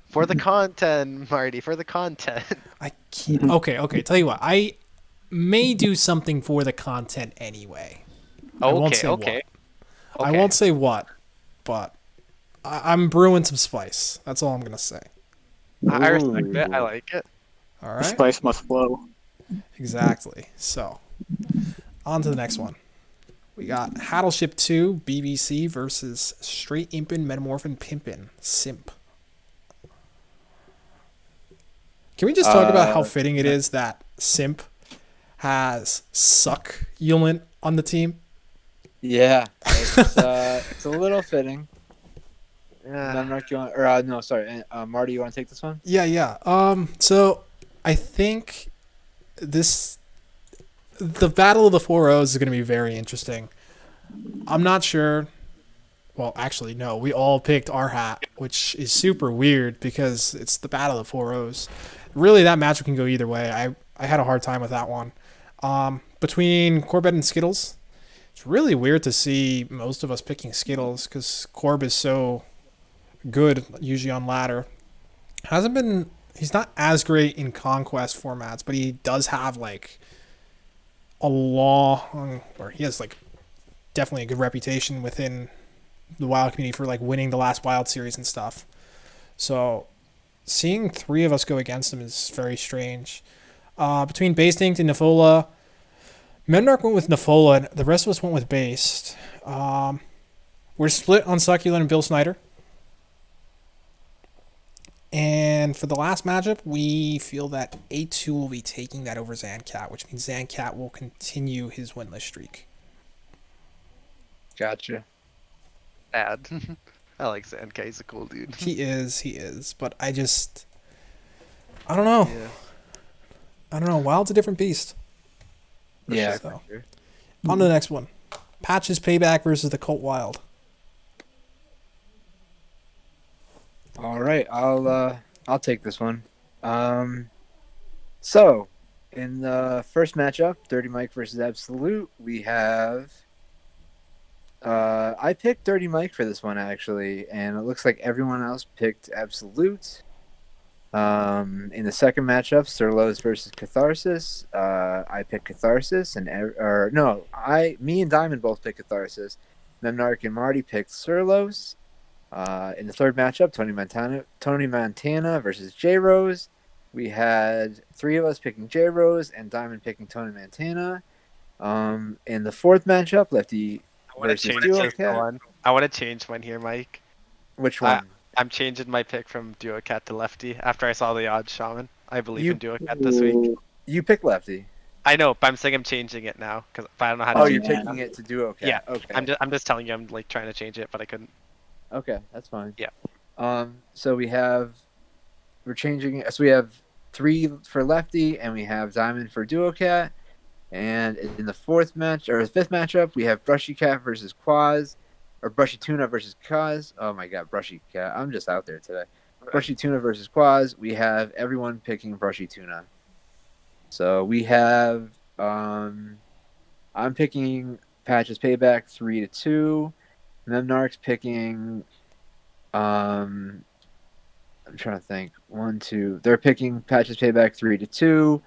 For the content, Marty, for the content. I can't. Okay. Tell you what, I may do something for the content anyway. I won't say Okay. what. I won't say what, but I'm brewing some spice. That's all I'm gonna say. I respect it. I Ooh. like it. All The right. spice must flow. Exactly. So, on to the next one. We got Hattleship 2 BBC versus Straight Impin' Metamorphin Pimpin' Simp. Can we just talk about how fitting it is that Simp has succulent on the team? Yeah, it's a little fitting. Yeah. Memnarchm, you want, or no, sorry, Marty, you want to take this one? Yeah. So I think the Battle of the Four O's is going to be very interesting. I'm not sure. Well, actually, no. We all picked our hat, which is super weird because it's the Battle of the Four O's. Really, that matchup can go either way. I had a hard time with that one. Between Corbett and Skittles, it's really weird to see most of us picking Skittles because Corb is so good, usually on ladder. Hasn't been. He's not as great in conquest formats, but he does have like a long, or he has like definitely a good reputation within the Wild community for like winning the last Wild series and stuff. So seeing 3 of us go against him is very strange. Between Bastinct and Nifola, Memnarch went with Nifola, and the rest of us went with Based. We're split on Succulent and Bill Snyder. And for the last matchup, we feel that A2 will be taking that over Zancat, which means Zancat will continue his winless streak. Gotcha. Bad. I like Zankai. He's a cool dude. He is. But I don't know. Yeah. I don't know. Wild's a different beast. Yeah. So, on to the next one. Patches Payback versus the Cult Wild. All right, I'll take this one. So in the first matchup, Dirty Mike versus Absolute, we have. I picked Dirty Mike for this one actually, and it looks like everyone else picked Absolute. In the second matchup, Surlos versus Catharsis, I picked Catharsis, me and Diamond both picked Catharsis. Memnarch and Marty picked Surlos. In the third matchup, Tony Montana versus J Rose. We had 3 of us picking J Rose and Diamond picking Tony Montana. In the fourth matchup, Lefty I want to versus change Duo this Cat. one. I want to change mine here, Mike. Which one? I'm changing my pick from Duo Cat to Lefty after I saw the odds shaman. I believe You- in Duo Cat this week. Ooh, You picked Lefty. I know, but I'm saying I'm changing it now because I don't know how to Oh, change you're it. picking it to Duo Cat. Yeah, Okay. I'm just telling you I'm like trying to change it, but I couldn't. Okay, that's fine. Yeah. So we're changing it. So we have 3 for Lefty, and we have Diamond for Duo Cat. And in the fifth matchup, we have Brushy Cat versus Quaz, or Brushy Tuna versus Quaz. Oh my God, Brushy Cat! I'm just out there today. Brushy Tuna versus Quaz. We have everyone picking Brushy Tuna. So we have I'm picking Patches Payback 3-2. Memnarch's picking. I'm trying to think. 1, 2. They're picking Patches Payback 3-2.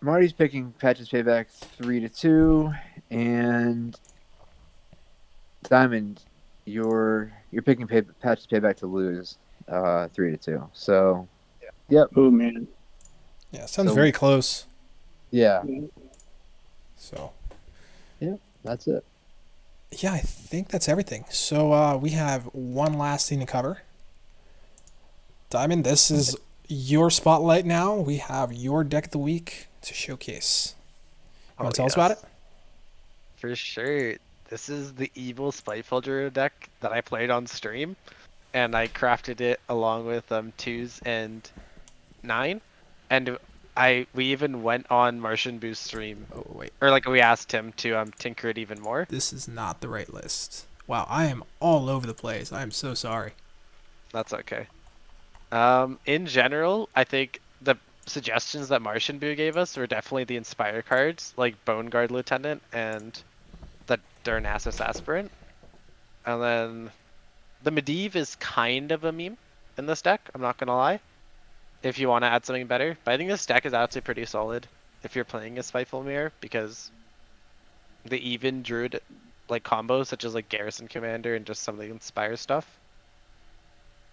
Marty's picking Patches Payback 3-2, and Diamond, you're picking Patches Payback to lose 3-2. So, yep. Oh man. Yeah, sounds So- very close. Yeah. So, Yep. That's it. yeah, I think that's everything. So we have one last thing to cover. Diamond, this is your spotlight now. We have your deck of the week to showcase. You want to tell us about it? For sure. This is the evil Spiteful Druid deck that I played on stream, and I crafted it along with 2s and 9, and we even went on Martian Boost stream, Oh, wait. or like we asked him to tinker it even more. This is not the right list. Wow, I am all over the place. I am so sorry. That's okay. In general, I think the suggestions that Martian Boo gave us were definitely the Inspire cards, like Bone Guard Lieutenant and the Darnassus Aspirant. And then the Medivh is kind of a meme in this deck, I'm not gonna lie, if you want to add something better. But I think this deck is actually pretty solid if you're playing a Spiteful Mirror, because the even Druid like combos, such as like Garrison Commander and just some of the Inspire stuff,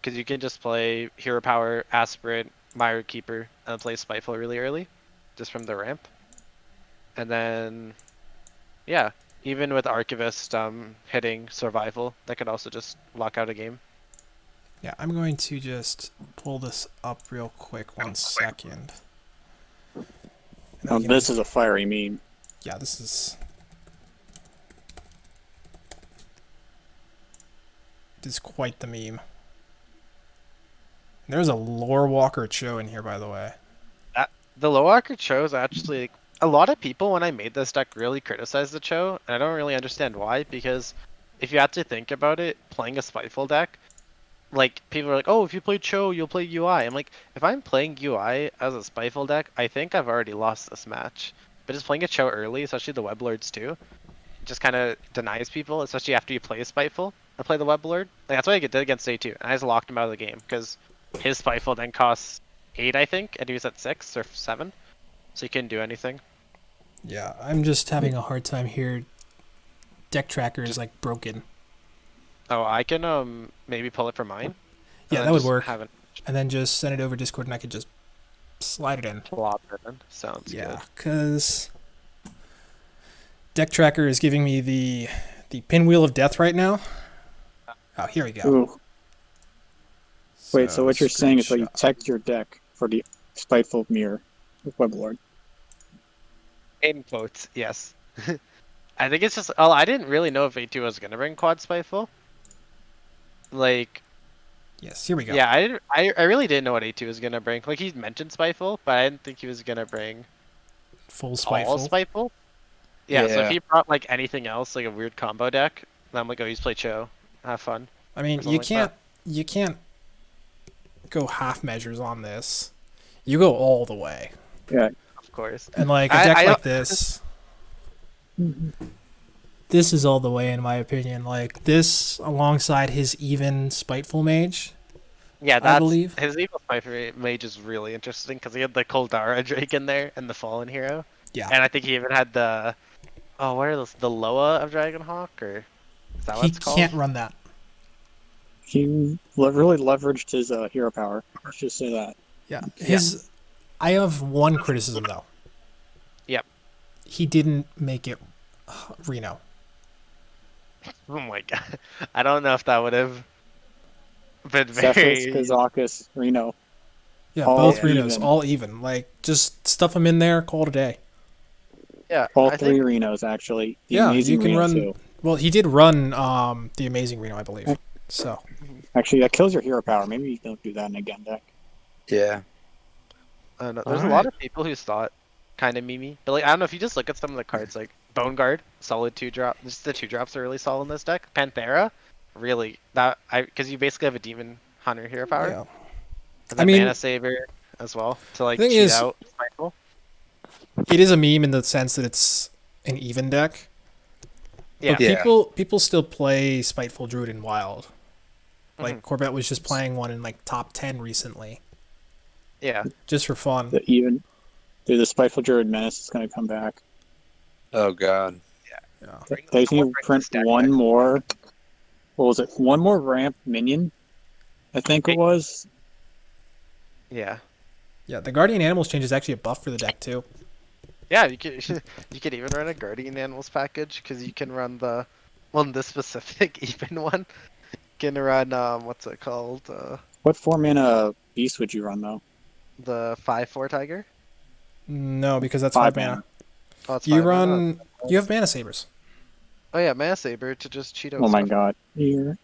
because you can just play Hero Power, Aspirant, Myra Keeper, and play Spiteful really early, just from the ramp. And then, yeah, even with Archivist hitting Survival, that could also just lock out a game. Yeah, I'm going to just pull this up real quick. 1 second. And then Now, we can- this is a fiery meme. Yeah, this is... It is quite the meme. There's a Lore Walker Cho in here, by the way. The Low Walker Cho is actually, a lot of people when I made this deck really criticized the Cho, and I don't really understand why, because if you have to think about it, playing a Spiteful deck, like, people are like, oh, if you play Cho, you'll play UI. I'm like, if I'm playing UI as a Spiteful deck, I think I've already lost this match. But just playing a Cho early, especially the Weblords too, just kind of denies people, especially after you play a Spiteful or play the Weblord. Like, that's what I did against A2, and I just locked him out of the game, because his Spiteful then costs 8, I think, and he was at 6 or 7, so he couldn't do anything. Yeah, I'm just having a hard time here. Deck tracker is like broken. Oh, I can maybe pull it from mine. Yeah, and that would just work. Have it And then just send it over Discord and I could just slide it in. plop it in. Sounds Yeah, because deck tracker is giving me the pinwheel of death right now. Oh, here we go. Ooh. Wait, so what you're saying is that you screenshot. checked your deck for the Spiteful Mirror with Weblord. good. In quotes, yes. I think it's just. Oh, I didn't really know if A2 was gonna bring quad Spiteful. Like, Yes, here we go. yeah, I really didn't know what A2 was gonna bring. Like, he mentioned Spiteful, but I didn't think he was gonna bring Full all spiteful. Spiteful. Yeah, so if Yeah. he brought like anything else, like a weird combo deck, then I'm like, oh, he's play Cho, have fun. I mean, or something like you can't go half measures on this. You go all the way. Yeah. Of course. And like a I- deck I- like this, this is all the way in my opinion. Like this alongside his even spiteful mage. Yeah, I that's believe. his evil Spider Mage is really interesting because he had the Koldara Drake in there and the Fallen Hero. Yeah. And I think he even had the what are those? The Loa of Dragonhawk, or is that what He it's called? can't run that. He really leveraged his hero power. Let's just say that. Yeah. His I have one criticism though. Yep. He didn't make it Reno. Oh my god. I don't know if that would have been Zephyrus, very Kazakis, Reno. Yeah, All both Renos, even. all even. Like just stuff them in there, call it a day. Yeah. All I three think Renos, actually. The Yeah, amazing you can Reno, run too. well, he did run the amazing Reno, I believe. So Actually, that kills your hero power. Maybe you don't do that in a Gen deck. Yeah. I don't know. There's All a lot right. of people who thought kind of memey, but like I don't know if you just look at some of the cards, like Bone Guard, solid 2-drop. Just the 2-drops are really solid in this deck. Panthera, really because you basically have a Demon Hunter hero power, yeah. and I then mean- Mana Saver as well to like Thing cheat is- out Spiteful. it is a meme in the sense that it's an even deck. Yeah. But Yeah. people still play Spiteful Druid in Wild. Like Corbett was just playing one in like top 10 recently, Yeah. just for fun. Dude, the Spiteful Druid Menace is going to come back. Oh god. Yeah. They just need to print one more. What was it? One more ramp minion, I think it was. Yeah. Yeah, the Guardian Animals change is actually a buff for the deck too. Yeah, you could you could even run a Guardian Animals package because you can run this specific even one. You can run what's it called? What 4-mana beast would you run though? The 5/4 Tiger. No, because that's 5 5 mana. Oh, it's You 5 mana. run. You have Mana Sabers. Oh yeah, Mana Saber to just cheat out Oh my stuff. god. Here.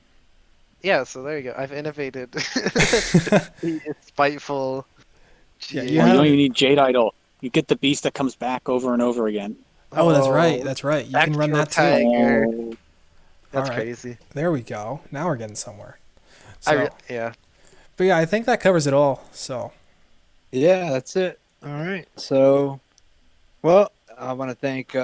Yeah, so there you go. I've innovated. The spiteful. Yeah, GA. you Oh, you have- don't even need Jade Idol. You get the beast that comes back over and over again. Oh, that's right. That's right. You can run that too. Tiger. Oh, That's All right. crazy. There we go. Now we're getting somewhere. So, Yeah. but yeah, I think that covers it all. So, Yeah, that's it. All right. So, well, I want to thank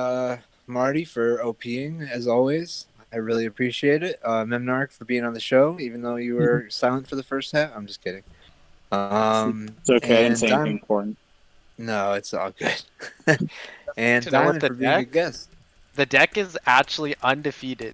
Marty for OPing as always. I really appreciate it. Memnarch for being on the show, even though you were silent for the first half. I'm just kidding. it's okay. I didn't say anything important. No, it's all good. And To know what Diamond the for being a deck- guest. The deck is actually undefeated